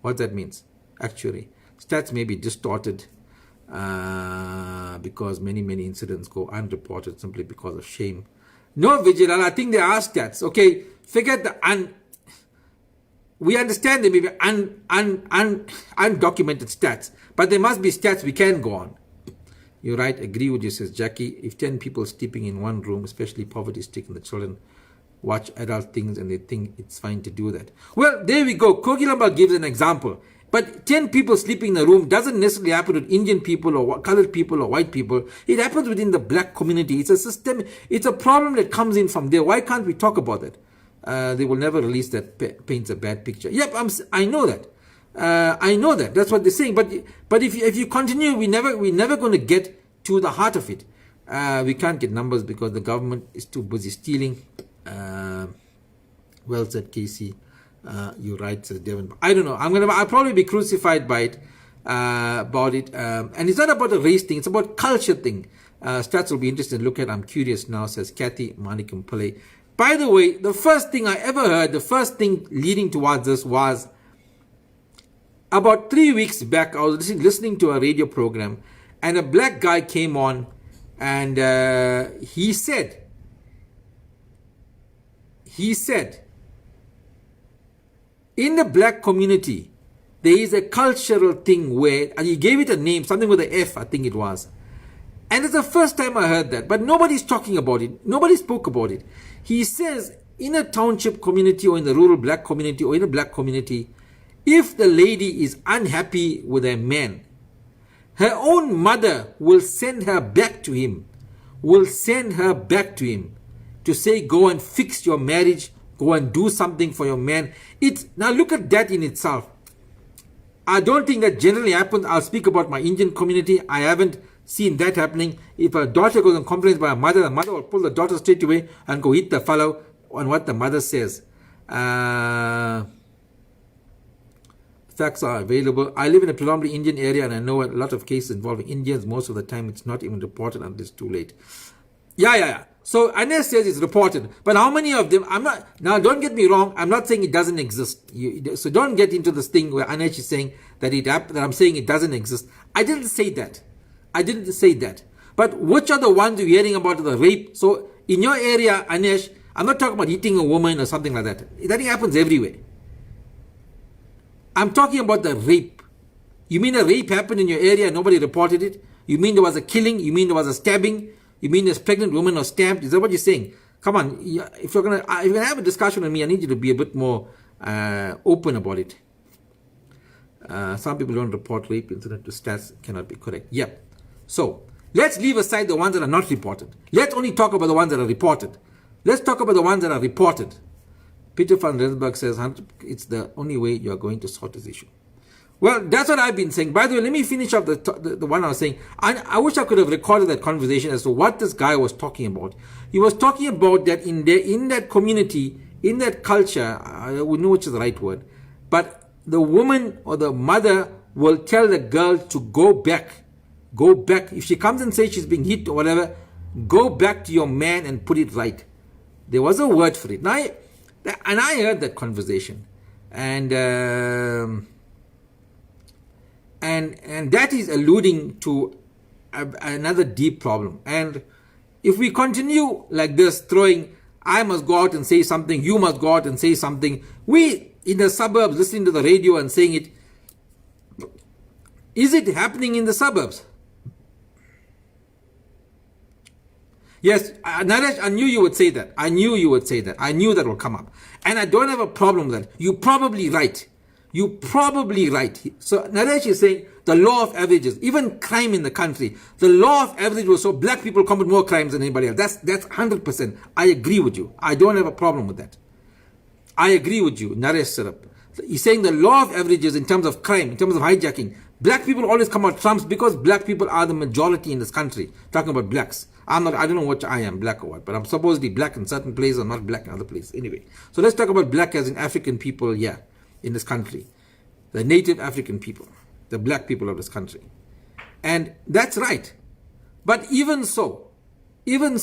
What that means? Actuary. Stats may be distorted because many incidents go unreported simply because of shame. No, Vigilal, I think there are stats. Okay, forget the we understand there may be undocumented stats, but there must be stats we can go on. You're right, agree with you, says Jackie. If 10 people sleeping in one room, especially poverty-stricken, the children watch adult things and they think it's fine to do that. Well, there we go. Kogilambal gives an example. But 10 people sleeping in a room doesn't necessarily happen with Indian people or colored people or white people. It happens within the black community. It's a system. It's a problem that comes in from there. Why can't we talk about it? They will never release that paints a bad picture. Yep, I know that. I know that. That's what they're saying. But if you continue, we're never going to get to the heart of it. We can't get numbers because the government is too busy stealing. Well said, Casey. You're right, says Devin. I don't know. I'll probably be crucified by it. About it. And it's not about a race thing. It's about culture thing. Stats will be interesting to look at. I'm curious now, says Kathy Manikam Pillai. By the way, the first thing I ever heard, the first thing leading towards this was about 3 weeks back. I was listening to a radio program, and a black guy came on, and he said, in the black community, there is a cultural thing where, and he gave it a name, something with an F, I think it was. And it's the first time I heard that, but nobody's talking about it. Nobody spoke about it. He says, in a township community or in the rural black community or in a black community, if the lady is unhappy with her man, her own mother will send her back to him, to say, go and fix your marriage, go and do something for your man. Now look at that in itself. I don't think that generally happens. I'll speak about my Indian community. I haven't seen that happening. If a daughter goes and complains by her mother, the mother will pull the daughter straight away and go hit the fellow on what the mother says. Facts are available. I live in a predominantly Indian area, and I know a lot of cases involving Indians. Most of the time, it's not even reported until it's too late. Yeah. So Anesh says it's reported, but how many of them? Now don't get me wrong. I'm not saying it doesn't exist. So don't get into this thing where Anesh is saying that I'm saying it doesn't exist. I didn't say that. But which are the ones you're hearing about the rape? So in your area, Anesh, I'm not talking about hitting a woman or something like that. That happens everywhere. I'm talking about the rape. You mean a rape happened in your area and nobody reported it? You mean there was a killing? You mean there was a stabbing? You mean this pregnant woman was stabbed? Is that what you're saying? Come on, if you're gonna have a discussion with me, I need you to be a bit more open about it. Some people don't report rape incident to stats cannot be correct. Yeah. So let's leave aside the ones that are not reported. Let's only talk about the ones that are reported. Let's talk about the ones that are reported. Peter van Rensburg says it's the only way you are going to sort this issue. Well, that's what I've been saying. By the way, let me finish up the one I was saying. I wish I could have recorded that conversation as to what this guy was talking about. He was talking about that in that community, in that culture, I wouldn't know which is the right word, but the woman or the mother will tell the girl to go back. If she comes and says she's being hit or whatever, go back to your man and put it right. There was a word for it. I heard that conversation. And that is alluding to another deep problem. And if we continue like this, throwing, I must go out and say something, you must go out and say something, we in the suburbs listening to the radio and saying it, is it happening in the suburbs? Yes, Naresh, I knew you would say that. I knew that will come up. And I don't have a problem with that. You're probably right. So Naresh is saying the law of averages, even crime in the country, the law of average was so black people commit more crimes than anybody else. That's 100%. I agree with you. I don't have a problem with that. I agree with you, Naresh Sarup. He's saying the law of averages in terms of crime, in terms of hijacking, black people always come out trumps because black people are the majority in this country. Talking about blacks. I don't know what I am, black or what, but I'm supposedly black in certain places and not black in other places. Anyway, so let's talk about black as in African people, in this country. The native African people, the black people of this country. And that's right. But even so, then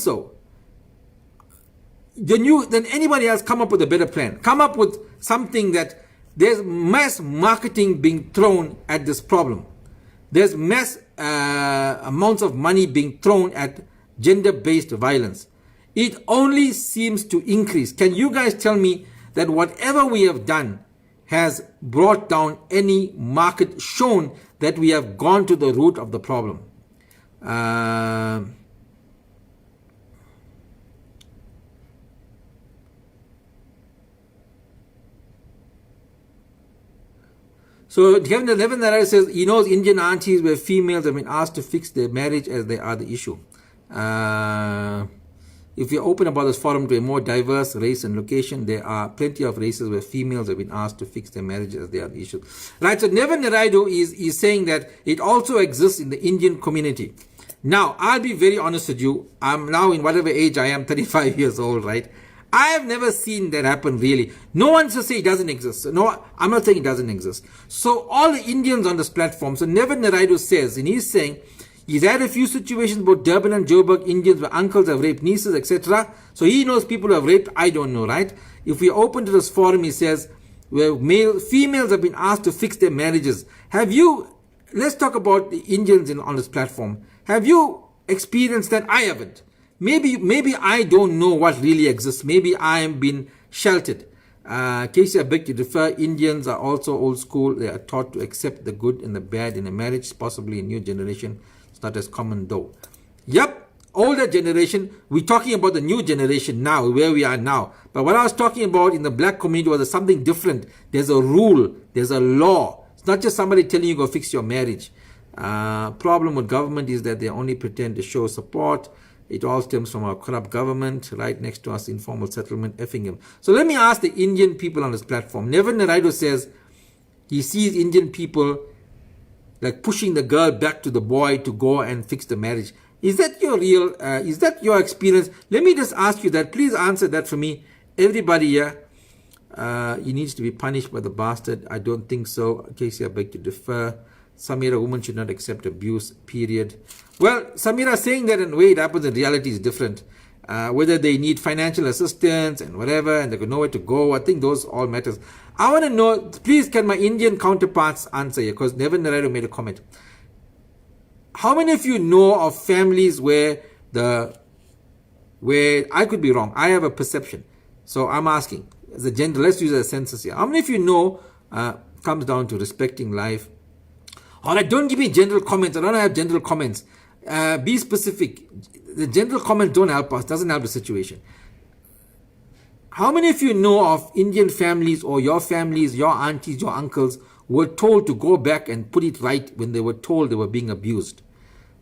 anybody else come up with a better plan. Come up with something that there's mass marketing being thrown at this problem. There's mass amounts of money being thrown at gender-based violence. It only seems to increase. Can you guys tell me that whatever we have done has brought down any market, shown that we have gone to the root of the problem? So Kevin 11 that says he knows Indian aunties where females have been asked to fix their marriage as they are the issue. If you're open about this forum to a more diverse race and location, there are plenty of races where females have been asked to fix their marriage as they are the issue. Right, so Nevin Naraidu is saying that it also exists in the Indian community. Now, I'll be very honest with you. I'm now in whatever age I am, 35 years old, right? I have never seen that happen really. No one to say it doesn't exist. No, I'm not saying it doesn't exist. So all the Indians on this platform, so Nevin Naraidu says, and he's saying, he's had a few situations about Durban and Joburg Indians where uncles have raped nieces, etc. So he knows people who have raped. I don't know, right? If we open to this forum, he says, where females have been asked to fix their marriages. Let's talk about the Indians on this platform. Have you experienced that? I haven't. Maybe I don't know what really exists. Maybe I am being sheltered. Casey, I beg to differ. Indians are also old school. They are taught to accept the good and the bad in a marriage, possibly a new generation. It's not as common though. Yep, older generation. We're talking about the new generation now, where we are now. But what I was talking about in the black community was something different. There's a rule. There's a law. It's not just somebody telling you go fix your marriage. Problem with government is that they only pretend to show support. It all stems from our corrupt government. Right next to us, informal settlement, effing him. So let me ask the Indian people on this platform. Nevin Naraidu says he sees Indian people like pushing the girl back to the boy to go and fix the marriage. Is that your experience? Let me just ask you that. Please answer that for me. Everybody here, he needs to be punished by the bastard. I don't think so. Casey, I beg to differ. Samira, women should not accept abuse, period. Well, Samira saying that in a way it happens in reality is different. Whether they need financial assistance and whatever, and they got nowhere to go, I think those all matters. I want to know, please can my Indian counterparts answer here, because Nevin Naraidu made a comment. How many of you know of families where I could be wrong, I have a perception. So I'm asking, as a gender, let's use a census here. How many of you know comes down to respecting life? Alright, don't give me general comments. I don't have general comments. Be specific. The general comments don't help us, doesn't help the situation. How many of you know of Indian families or your families, your aunties, your uncles were told to go back and put it right when they were told they were being abused?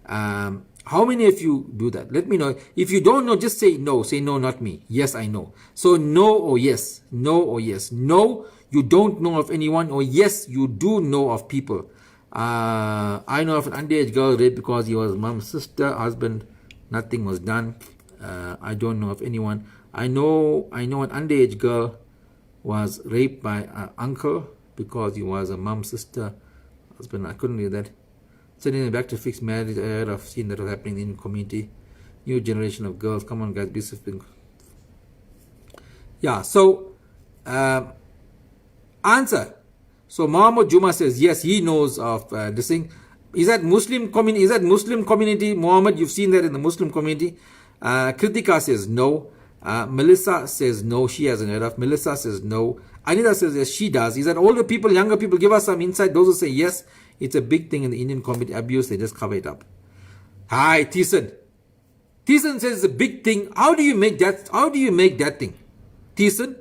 How many of you do that? Let me know. If you don't know, just say no. Say no, not me. Yes, I know. So no or yes. No or yes. No, you don't know of anyone, or yes, you do know of people. I know of an underage girl raped because he was mom's sister, husband, nothing was done. I don't know of anyone. I know an underage girl was raped by an uncle because he was a mom's sister, husband. I couldn't read that. Sending them back to fix marriage. I've seen that was happening in the community. New generation of girls. Come on, guys, be specific. Yeah, so answer. So Muhammad Juma says yes, he knows of this thing. Is that Muslim community? Is that Muslim community? Muhammad, you've seen that in the Muslim community. Kritika says no. Melissa says no, she hasn't heard of. Melissa says no. Anita says yes, she does. Is that older people, younger people? Give us some insight. Those who say yes, it's a big thing in the Indian community. Abuse, they just cover it up. Hi, Thiessen. Thiessen says it's a big thing. How do you make that thing? Thiessen?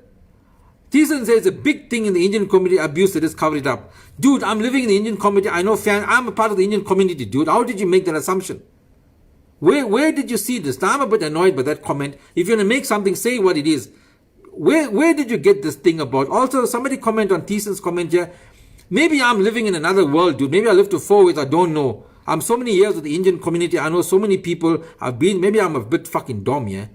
Thiessen says it's a big thing in the Indian community, abuse, they just cover it up. Dude, I'm living in the Indian community. I know I'm a part of the Indian community, dude. How did you make that assumption? Where did you see this? Now I'm a bit annoyed by that comment. If you're going to make something, say what it is. Where did you get this thing about? Also, somebody comment on Thiessen's comment here. Maybe I'm living in another world, dude. Maybe I live to 4 ways, I don't know. I'm so many years with the Indian community. I know so many people. Maybe I'm a bit fucking dumb, yeah.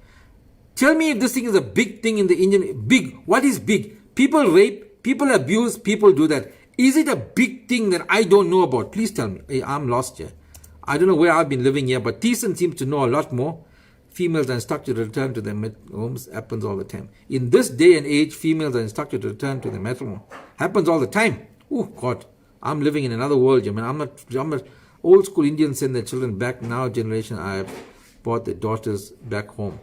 Tell me if this thing is a big thing in the Indian... Big. What is big? People rape, people abuse, people do that. Is it a big thing that I don't know about? Please tell me. Hey, I'm lost here. I don't know where I've been living here, but Thiessen seems to know a lot more. Females are instructed to return to their homes. Happens all the time. In this day and age, females are instructed to return to their matrimony. Happens all the time. Oh, God. I'm living in another world, yeah, man. I'm not old school Indians send their children back. Now generation, I have brought their daughters back home.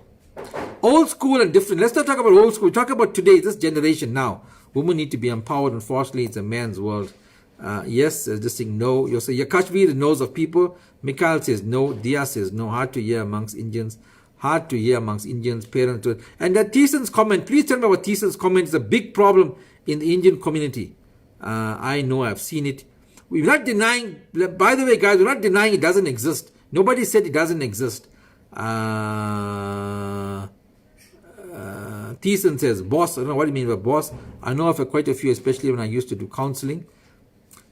Old school and different. Let's not talk about old school. Talk about today, this generation now. Women need to be empowered. Unfortunately, it's a man's world. Yes, this thing, no. You say Yakashvir knows of people. Mikhail says no. Dia says no. Hard to hear amongst Indians. Hard to hear amongst Indians, parents. And that Thiessen's comment, please tell me about Thiessen's comment. It's a big problem in the Indian community. I know, I've seen it. We're not denying, by the way, guys, we're not denying it doesn't exist. Nobody said it doesn't exist. Thiessen says, boss, I don't know what do you mean by boss. I know of quite a few, especially when I used to do counseling.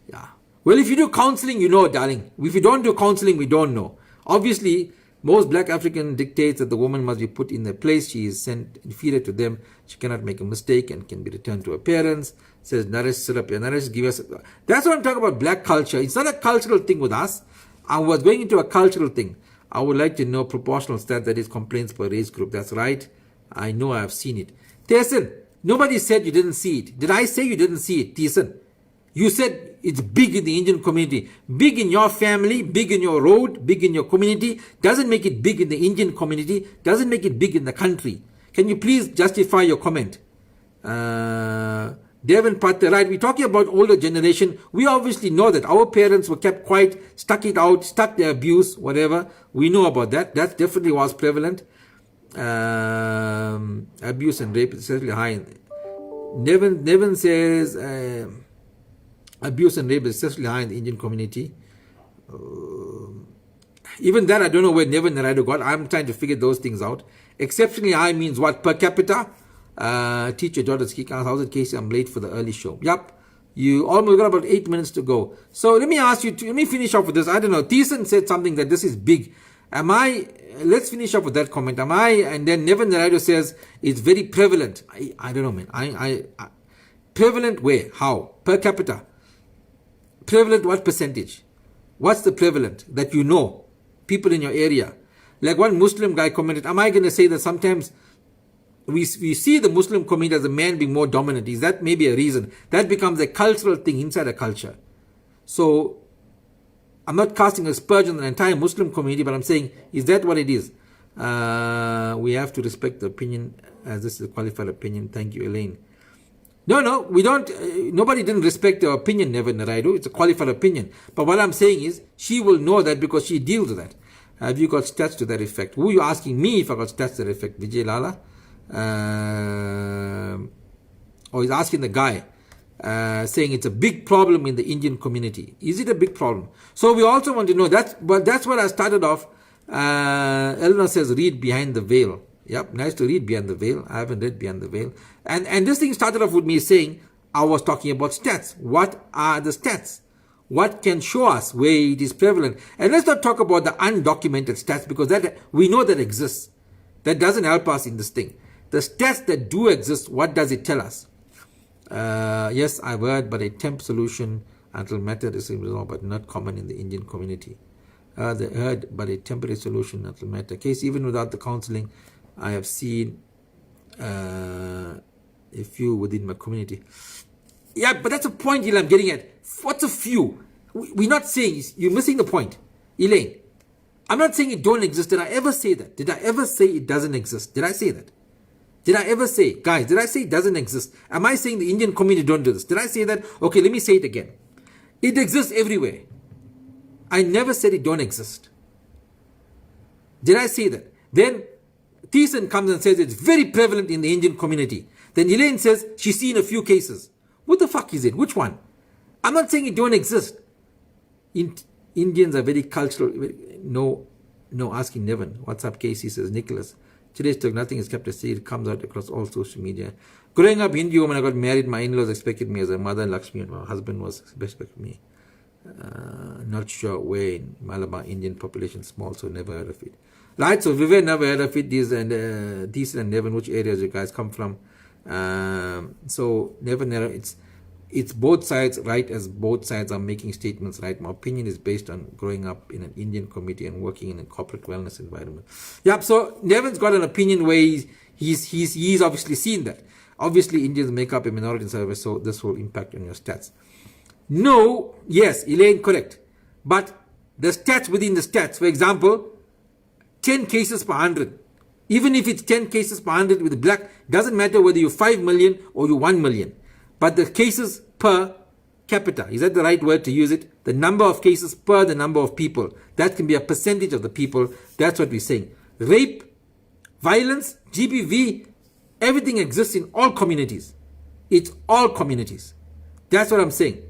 Yeah. Well, if you do counseling, you know, darling. If you don't do counseling, we don't know. Obviously, most black African dictates that the woman must be put in their place. She is sent inferior to them. She cannot make a mistake and can be returned to her parents. Says Naresh, sit up here. Naresh, give us. That's what I'm talking about, black culture. It's not a cultural thing with us. I was going into a cultural thing. I would like to know proportional stats, that is complaints per race group. That's right. I know I have seen it. Tyson, nobody said you didn't see it. Did I say you didn't see it, Tyson? You said it's big in the Indian community. Big in your family, big in your road, big in your community. Doesn't make it big in the Indian community. Doesn't make it big in the country. Can you please justify your comment? Devin Patte, right, we're talking about older generation. We obviously know that our parents were kept quiet, stuck it out, stuck their abuse, whatever. We know about that. That definitely was prevalent. Abuse and rape is especially high. Devin says abuse and rape is especially high in the Indian community. Even that, I don't know where Nevin Naraidu got. I'm trying to figure those things out. Exceptionally high means what? Per capita? Teacher Jordan's kick asked, how's it, Casey? I'm late for the early show. Yup. You almost got about 8 minutes to go. So let me ask you, let me finish off with this. I don't know. Thiessen said something that this is big. Let's finish up with that comment. And then Nevin Naraidu says it's very prevalent. I don't know, man. Prevalent where? How? Per capita. Prevalent what percentage? What's the prevalent that you know? People in your area. Like one Muslim guy commented, am I going to say that sometimes we see the Muslim community as a man being more dominant? Is that maybe a reason? That becomes a cultural thing inside a culture. So I'm not casting a aspersion on the entire Muslim community, but I'm saying, is that what it is? We have to respect the opinion, as this is a qualified opinion. Thank you, Elaine. No, we don't. Nobody didn't respect the opinion, Nevin Naraidu. It's a qualified opinion. But what I'm saying is, she will know that because she deals with that. Have you got stats to that effect? Who are you asking me if I got stats to that effect? Vijay Lala? Or he's asking the guy, saying it's a big problem in the Indian community. Is it a big problem? So we also want to know that, but that's what I started off. Eleanor says, read Behind the Veil. Yep, nice to read Behind the Veil. I haven't read Behind the Veil. And this thing started off with me saying, I was talking about stats. What are the stats? What can show us where it is prevalent? And let's not talk about the undocumented stats, because that we know that exists. That doesn't help us in this thing. The stats that do exist, what does it tell us? Yes, I've heard, but a temp solution until matter is resolved, but not common in the Indian community. They heard, but a temporary solution until matter. Case even without the counseling, I have seen a few within my community. Yeah, but that's a point, I'm getting at. What's a few? We're not saying, you're missing the point. Elaine, I'm not saying it don't exist. Did I ever say that? Did I ever say it doesn't exist? Did I say that? Did I ever say, guys, did I say it doesn't exist? Am I saying the Indian community don't do this? Did I say that? Okay, let me say it again. It exists everywhere. I never said it don't exist. Did I say that? Then Thiessen comes and says it's very prevalent in the Indian community. Then Elaine says she's seen a few cases. What the fuck is it? Which one? I'm not saying it don't exist. Indians are very cultural. No, asking Nevin. What's up, Casey, says Nicholas. Today's talk, nothing is kept a secret. It comes out across all social media. Growing up Hindu, when I got married, my in-laws expected me as a mother, Lakshmi, and my husband was expected me. Not sure where in Malabar, Indian population small, so never heard of it. Right, so Vivek never heard of it. These and Nevin, which areas you guys come from? So never, it's both sides, right, as both sides are making statements, right? My opinion is based on growing up in an Indian community and working in a corporate wellness environment. Yep, so Nevin's got an opinion where he's obviously seen that. Obviously, Indians make up a minority in service, so this will impact on your stats. No, yes, Elaine, correct. But the stats within the stats, for example, 10 cases per 100. Even if it's 10 cases per 100 with black, doesn't matter whether you're 5 million or you're 1 million. But the cases per capita, is that the right word to use it? The number of cases per the number of people. That can be a percentage of the people. That's what we're saying. Rape, violence, GBV, everything exists in all communities. It's all communities. That's what I'm saying.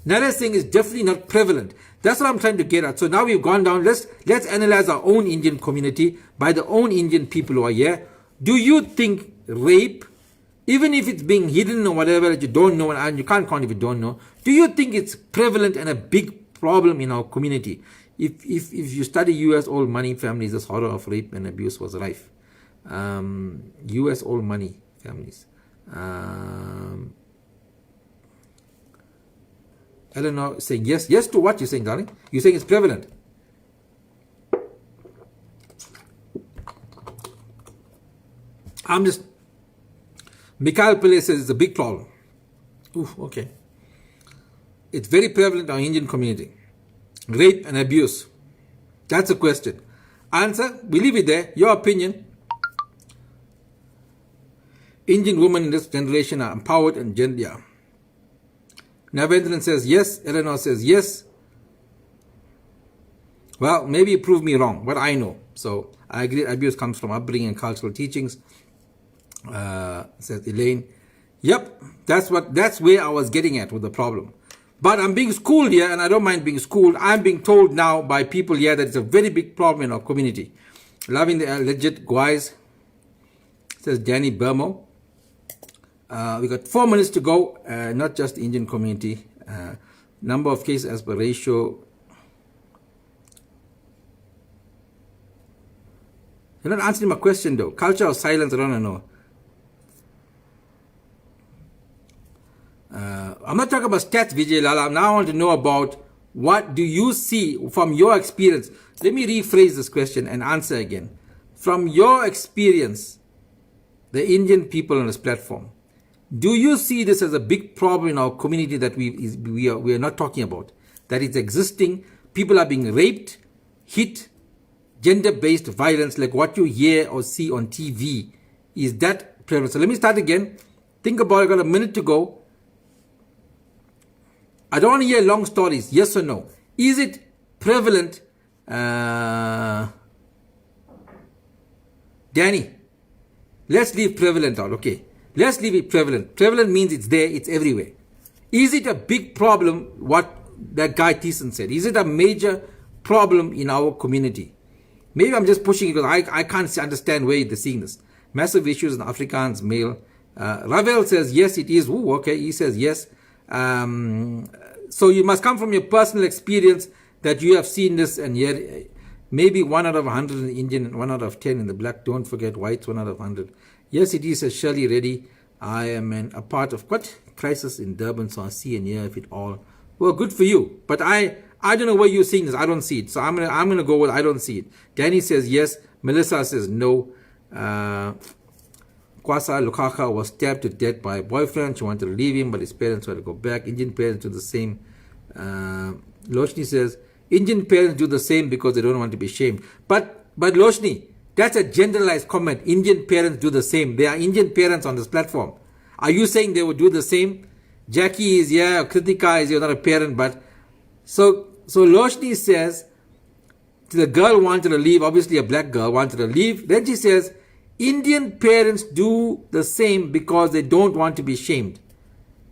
Naresh saying is definitely not prevalent. That's what I'm trying to get at. So now we've gone down. Let's analyze our own Indian community by the own Indian people who are here. Do you think rape, even if it's being hidden or whatever that you don't know, and you can't count if you don't know, do you think it's prevalent and a big problem in our community? if you study U.S. old money families, this horror of rape and abuse was rife. U.S. old money families. Eleanor saying yes to what you're saying, darling? You're saying it's prevalent. Mikhail Pillay says it's a big problem. Oof, okay. It's very prevalent in our Indian community. Rape and abuse. That's a question. Answer, we leave it there. Your opinion. Indian women in this generation are empowered and gender. Navendran says yes. Eleanor says yes. Well, maybe you prove me wrong, but I know. So I agree abuse comes from upbringing and cultural teachings. Says Elaine. Yep, that's where I was getting at with the problem. But I'm being schooled here, and I don't mind being schooled. I'm being told now by people here that it's a very big problem in our community. Loving the legit guys, says Danny Burmo. We got 4 minutes to go, not just the Indian community. Number of cases as per ratio. You're not answering my question though. Culture of silence, I don't know. I'm not talking about stats, Vijay Lala. Now I want to know about what do you see from your experience. Let me rephrase this question and answer again. From your experience, the Indian people on this platform, do you see this as a big problem in our community that we are not talking about? That it's existing, people are being raped, hit, gender-based violence like what you hear or see on TV. Is that prevalent? So let me start again. Think about it, I've got a minute to go. I don't want to hear long stories, yes or no. Is it prevalent? Danny, let's leave prevalent out, okay. Let's leave it prevalent. Prevalent means it's there, it's everywhere. Is it a big problem, what that guy Thiessen said? Is it a major problem in our community? Maybe I'm just pushing it because I can't understand where they're seeing this. Massive issues in Afrikaans, male. Ravel says, yes, it is. Ooh, okay, he says yes. So you must come from your personal experience that you have seen this, and yet maybe 1 out of 100 in the Indian and 1 out of 10 in the black. Don't forget whites, 1 out of 100. Yes, it is, says Shirley Reddy. I am a part of what? Crisis in Durban, so I see and hear of it all. Well, good for you. But I don't know where you're seeing this. I don't see it. So I'm gonna go with I don't see it. Danny says yes. Melissa says no. Kwasa Lukaku was stabbed to death by a boyfriend. She wanted to leave him, but his parents wanted to go back. Indian parents do the same. Loshni says, Indian parents do the same because they don't want to be shamed. But Loshni, that's a generalized comment. Indian parents do the same. There are Indian parents on this platform. Are you saying they would do the same? Jackie is, yeah, Kritika is, you're not a parent, but... So Loshni says, the girl wanted to leave, obviously a black girl wanted to leave. Then she says, Indian parents do the same because they don't want to be shamed.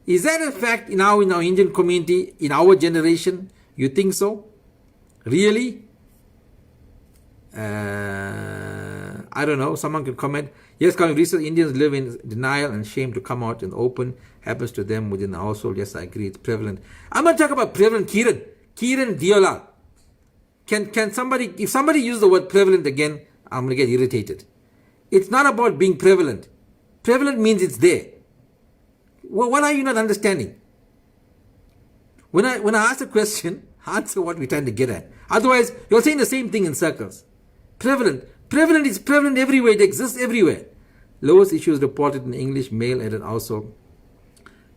Is that a fact now in our Indian community, in our generation? You think so? Really? I don't know. Someone can comment. Yes, recent Indians live in denial and shame to come out in the open. Happens to them within the household. Yes, I agree. It's prevalent. I'm not talking about prevalent. Kiran Diola. Can somebody, if somebody uses the word prevalent again, I'm going to get irritated. It's not about being prevalent. Prevalent means it's there. Well, what are you not understanding? When I ask a question, answer what we're trying to get at. Otherwise, you're saying the same thing in circles. Prevalent. Prevalent is prevalent everywhere. It exists everywhere. Lowest issues reported in English, male and also.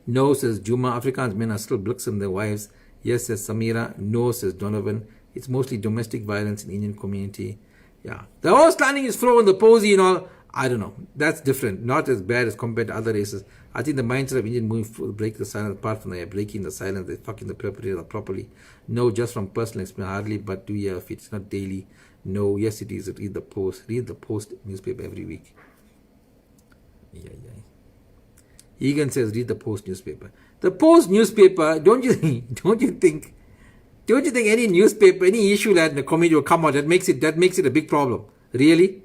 No, says Juma. Afrikaans men are still blitzing their wives. Yes, says Samira. No, says Donovan. It's mostly domestic violence in Indian community. Yeah. The whole standing is thrown, the posy and all. I don't know. That's different. Not as bad as compared to other races. I think the mindset of Indian moving will break the silence. Apart from they are breaking the silence, they're fucking the perpetrator properly. No, just from personal experience, hardly, but do you if it's not daily? No, yes it is. Read the Post. Read the Post newspaper every week. Yeah. Egan says read the Post newspaper. The Post newspaper, don't you think any newspaper, any issue that the community will come out that makes it a big problem? Really?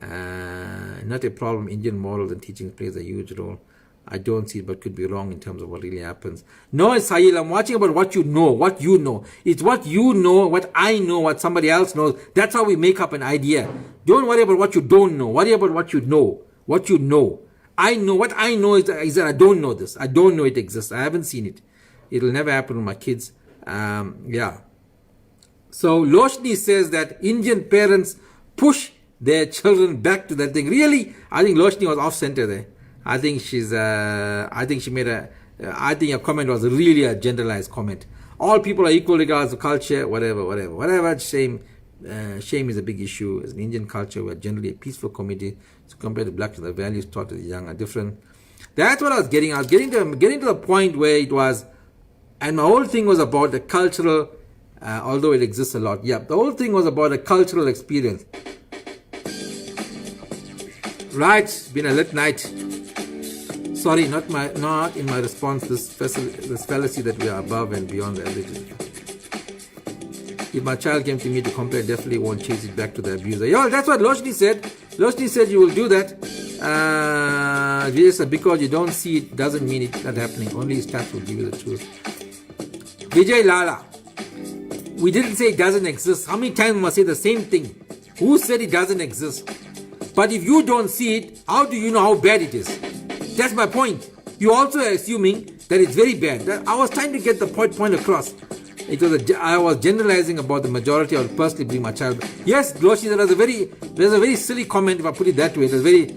Not a problem. Indian morals and teachings plays a huge role. I don't see it, but could be wrong in terms of what really happens. No, Sahil, I'm watching about what you know, what you know. It's what you know, what I know, what somebody else knows. That's how we make up an idea. Don't worry about what you don't know. Worry about what you know. What you know. I know, what I know is that I don't know this. I don't know it exists. I haven't seen it. It'll never happen with my kids. Yeah. So Loshni says that Indian parents push their children back to that thing. Really? I think Loshni was off center there. I think she's, I think she made I think your comment was really a generalized comment. All people are equal regards to culture, whatever. Shame is a big issue. As an Indian culture, we're generally a peaceful community. So compared to blacks, the values taught to the young are different. That's what I was getting. I was getting to the point where it was, and my whole thing was about the cultural, although it exists a lot. Yeah, the whole thing was about a cultural experience. Right, it's been a late night. Sorry, not in my response this fallacy that we are above and beyond the average. If my child came to me to complain, definitely won't chase it back to the abuser. Yeah, that's what Loshni said. Loshni said you will do that. Yes, because you don't see it doesn't mean it's not happening. Only stats will give you the truth. Vijay Lala, we didn't say it doesn't exist. How many times must I say the same thing? Who said it doesn't exist? But if you don't see it, how do you know how bad it is? That's my point. You're also assuming that it's very bad. I was trying to get the point across. I was generalizing about the majority. I would personally bring my child. Yes, Gloshi, there's a very silly comment, if I put it that way. It's a very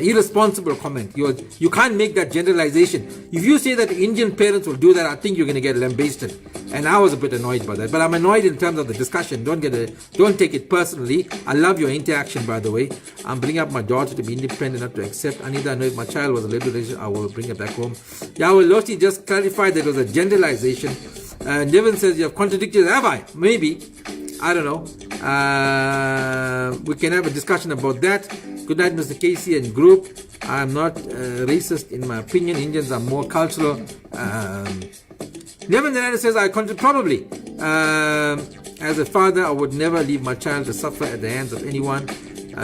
irresponsible comment. You can't make that generalization. If you say that Indian parents will do that, I think you're going to get lambasted. And I was a bit annoyed by that. But I'm annoyed in terms of the discussion. Don't take it personally. I love your interaction, by the way. I'm bringing up my daughter to be independent enough to accept. Anita, I know if my child was a liberation, I will bring her back home. Yahweh Loshi just clarified that it was a generalization. Niven says you have contradicted. Have I? Maybe. I don't know. We can have a discussion about that. Good night, Mr. Casey and group. I'm not racist in my opinion. Indians are more cultural. Niven says I probably. As a father, I would never leave my child to suffer at the hands of anyone.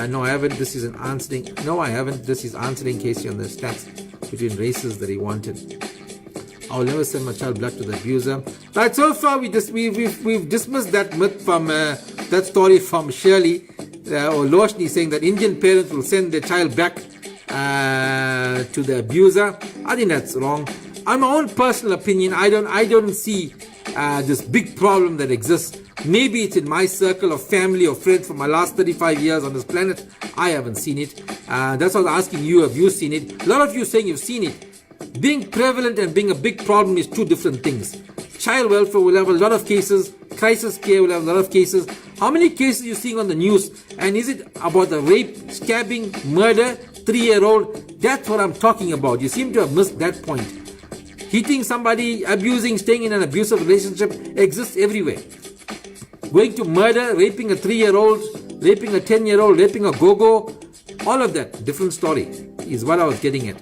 No, I haven't. This is answering. No, I haven't. This is answering Casey on the stats between races that he wanted. I'll never send my child back to the abuser. Right, so far we've dismissed that myth from that story from Shirley or Loshni saying that Indian parents will send their child back to the abuser. I think that's wrong. On my own personal opinion, I don't see this big problem that exists. Maybe it's in my circle of family or friends for my last 35 years on this planet. I haven't seen it. That's why I was asking you, have you seen it? A lot of you saying you've seen it. Being prevalent and being a big problem is two different things. Child welfare will have a lot of cases. Crisis care will have a lot of cases. How many cases are you seeing on the news? And is it about the rape, stabbing, murder, 3-year-old? That's what I'm talking about. You seem to have missed that point. Hitting somebody, abusing, staying in an abusive relationship exists everywhere. Going to murder, raping a 3-year-old, raping a 10-year-old, raping a go-go, all of that, different story, is what I was getting at.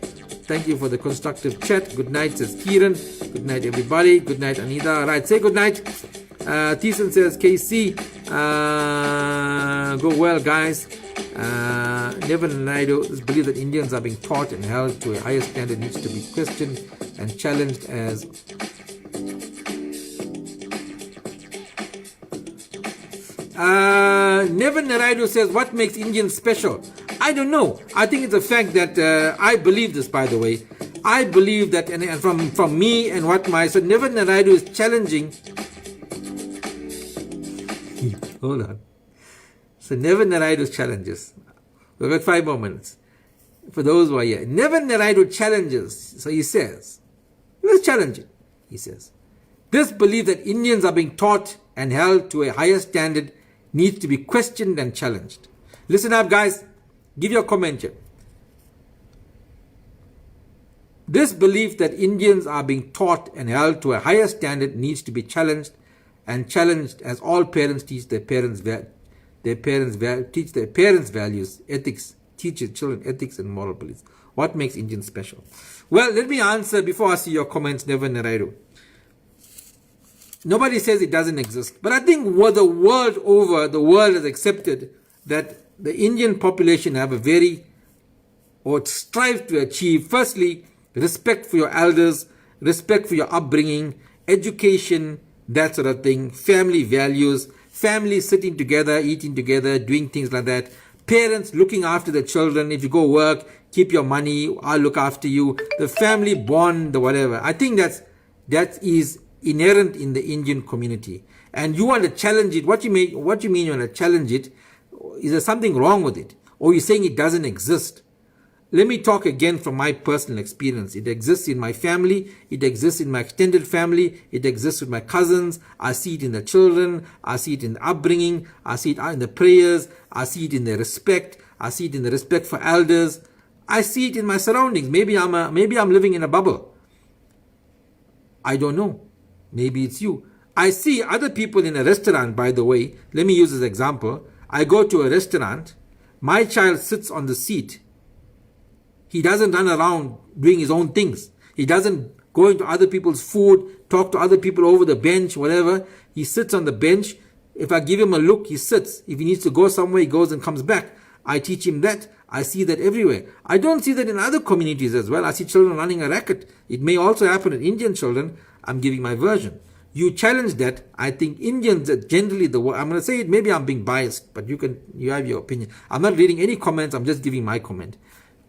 Thank you for the constructive chat. Good night, says Kieran. Good night, everybody. Good night, Anita. Right, say good night. Thiessen says, KC, go well, guys. Niven Naidu believe that Indians are being taught and held to a higher standard needs to be questioned and challenged as Niven Naidu says, what makes Indians special? I don't know. I think it's a fact that I believe this, by the way. I believe that, and from me and what so Niven Naidu is challenging. Hold on. So Niven Naidu challenges. We've got 5 more minutes. For those who are here. Niven Naidu challenges. So he says, let's challenge it. He says, this belief that Indians are being taught and held to a higher standard needs to be questioned and challenged. Listen up, guys. Give your comment here. This belief that Indians are being taught and held to a higher standard needs to be challenged and challenged as all parents teach their parents values, ethics, teach their children ethics and moral beliefs. What makes Indians special? Well, let me answer before I see your comments, Niven Naidu. Nobody says it doesn't exist. But I think the world over, the world has accepted that the Indian population have or strive to achieve, firstly, respect for your elders, respect for your upbringing, education, that sort of thing, family values, family sitting together, eating together, doing things like that, parents looking after their children. If you go work, keep your money, I'll look after you, the family bond, the whatever. I think that is inherent in the Indian community. And you want to challenge it. What you mean you want to challenge it? Is there something wrong with it? Or you're saying it doesn't exist? Let me talk again from my personal experience. It exists in my family. It exists in my extended family. It exists with my cousins. I see it in the children. I see it in the upbringing. I see it in the prayers. I see it in the respect. I see it in the respect for elders. I see it in my surroundings. Maybe I'm living in a bubble. I don't know. Maybe it's you. I see other people in a restaurant, by the way. Let me use this example. I go to a restaurant. My child sits on the seat. He doesn't run around doing his own things. He doesn't go into other people's food, talk to other people over the bench, whatever. He sits on the bench. If I give him a look, he sits. If he needs to go somewhere, he goes and comes back. I teach him that. I see that everywhere. I don't see that in other communities as well. I see children running a racket. It may also happen in Indian children. I'm giving my version. You challenge that. I think Indians are generally I'm going to say it, maybe I'm being biased, but you have your opinion. I'm not reading any comments. I'm just giving my comment.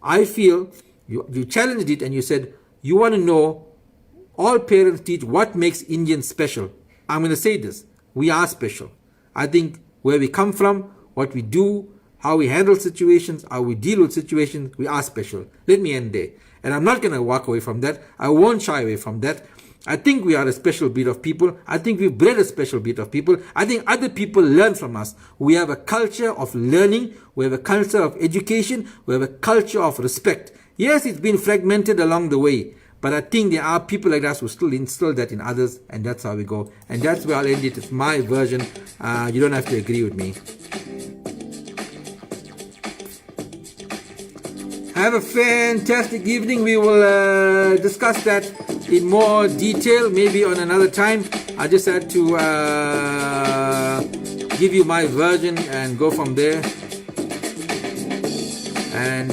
I feel you challenged it and you said, you want to know, all parents teach what makes Indians special. I'm going to say this. We are special. I think where we come from, what we do, how we handle situations, how we deal with situations, we are special. Let me end there. And I'm not going to walk away from that. I won't shy away from that. I think we are a special breed of people. I think we've bred a special breed of people. I think other people learn from us. We have a culture of learning. We have a culture of education. We have a culture of respect. Yes, it's been fragmented along the way, but I think there are people like us who still instill that in others, and that's how we go. And that's where I'll end it. It's my version. You don't have to agree with me. Have a fantastic evening. We will discuss that in more detail, maybe on another time. I just had to give you my version and go from there. And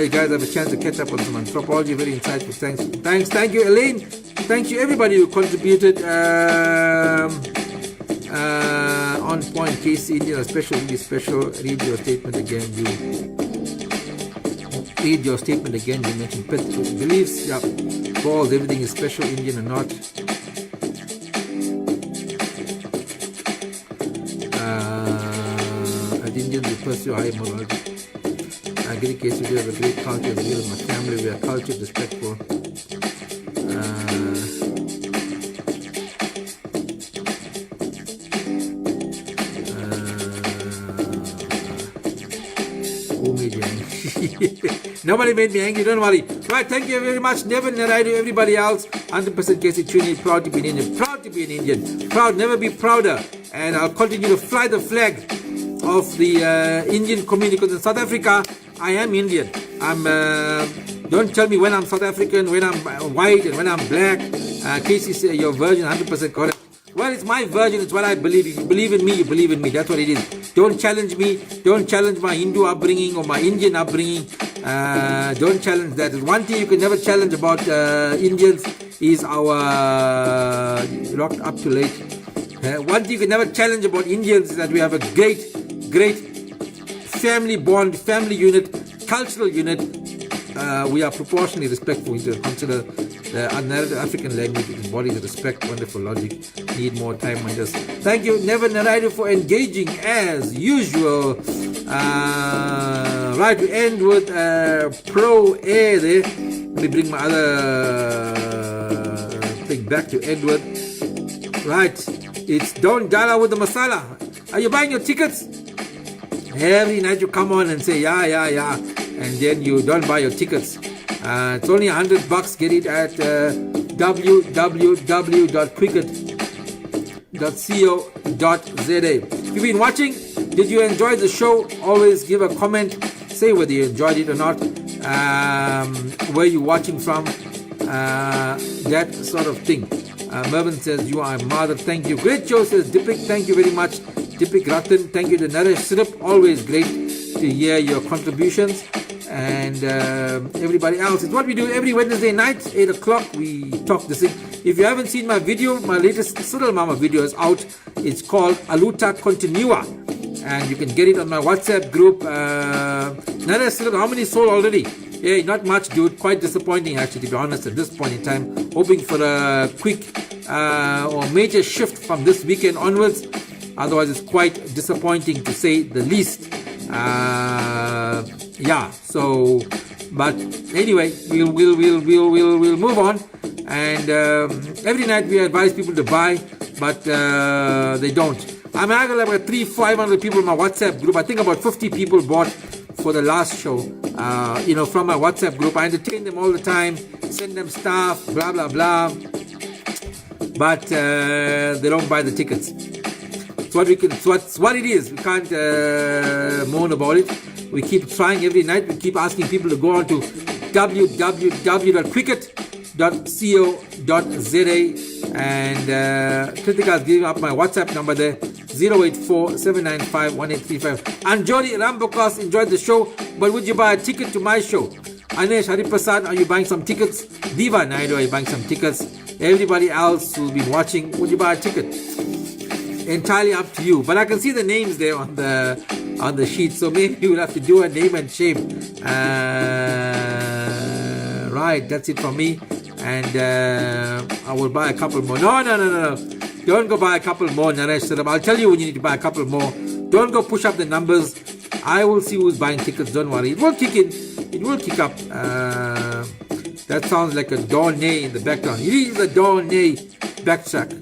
you guys have a chance to catch up on some anthropology. Very insightful. Thanks. Thank you, Elaine. Thank you, everybody who contributed. On point, Casey, Indian, really special. Read your statement again. You mentioned beliefs, yeah, balls, everything is special, Indian or not. As Indians, we pursue high morality. I agree, Casey, we have a great culture. We live in my family, we are cultured, respectful. Nobody made me angry, don't worry. Right, thank you very much. Never Naraidu, everybody else. 100% Casey Trini, proud to be an Indian. Proud to be an Indian. Proud, never be prouder. And I'll continue to fly the flag of the Indian community, because in South Africa, I am Indian. Don't tell me when I'm South African, when I'm white, and when I'm black. Casey, say your version 100% correct. Well, it's my version. It's what I believe. If you believe in me, you believe in me. That's what it is. Don't challenge me. Don't challenge my Hindu upbringing or my Indian upbringing. Don't challenge that. One thing you can never challenge about Indians is our locked up too late. One thing you can never challenge about Indians is that we have a great family bond, family unit, cultural unit. We are proportionally respectful. We consider the narrative African language embodies the respect, wonderful logic. Need more time on this. Thank you, Never Naraidu, for engaging as usual. Right, we end with Pro Air there. Let me bring my other thing back to Edward. Right, it's Don Dala with the masala. Are you buying your tickets? Every night you come on and say, yeah. And then you don't buy your tickets. It's only $100. Get it at www.cricket.co.za. If you've been watching, did you enjoy the show? Always give a comment. Say whether you enjoyed it or not. Where you watching from? That sort of thing. Mervyn says, you are a mother. Thank you. Great show, says Dipik. Thank you very much. Dipik Ratan. Thank you to Naresh Sirip. Always great to hear your contributions. and everybody else. It's what we do every Wednesday night, 8 o'clock. We talk this thing. If you haven't seen my video, my latest Cyril Mama video is out. It's called Aluta Continua, and you can get it on my WhatsApp group. Nara Cyril, how many sold already? Yeah, not much, dude. Quite disappointing, actually, to be honest, at this point in time. Hoping for a quick or major shift from this weekend onwards. Otherwise, it's quite disappointing to say the least. Yeah. So, but anyway, we'll move on. And every night we advise people to buy, but they don't. I have like 300-500 people in my WhatsApp group. I think about 50 people bought for the last show, from my WhatsApp group. I entertain them all the time, send them stuff, blah, blah, blah. But they don't buy the tickets. It's what it is. We can't moan about it. We keep trying every night. We keep asking people to go on to www.cricket.co.za, and Kritika is giving up my WhatsApp number there, 084-795-1835. Anjali Rambokas enjoyed the show, but would you buy a ticket to my show? Anesh Hariprasad, are you buying some tickets? Diva Naidu, are you buying some tickets? Everybody else who's been watching, would you buy a ticket? Entirely up to you. But I can see the names there on the sheet, so maybe we'll have to do a name and shame. Right, that's it from me. And I will buy a couple more. No. Don't go buy a couple more, Naresh Saram. I'll tell you when you need to buy a couple more. Don't go push up the numbers. I will see who's buying tickets. Don't worry. It will kick in. It will kick up. That sounds like a Dornay in the background. It is a Dornay backtrack.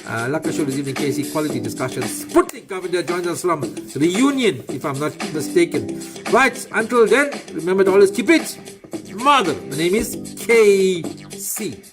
Laka Show this evening, KC Quality Discussions. Sputnik Governor joins us from Reunion, if I'm not mistaken. Right, until then, remember to always keep it Mother. The name is KC.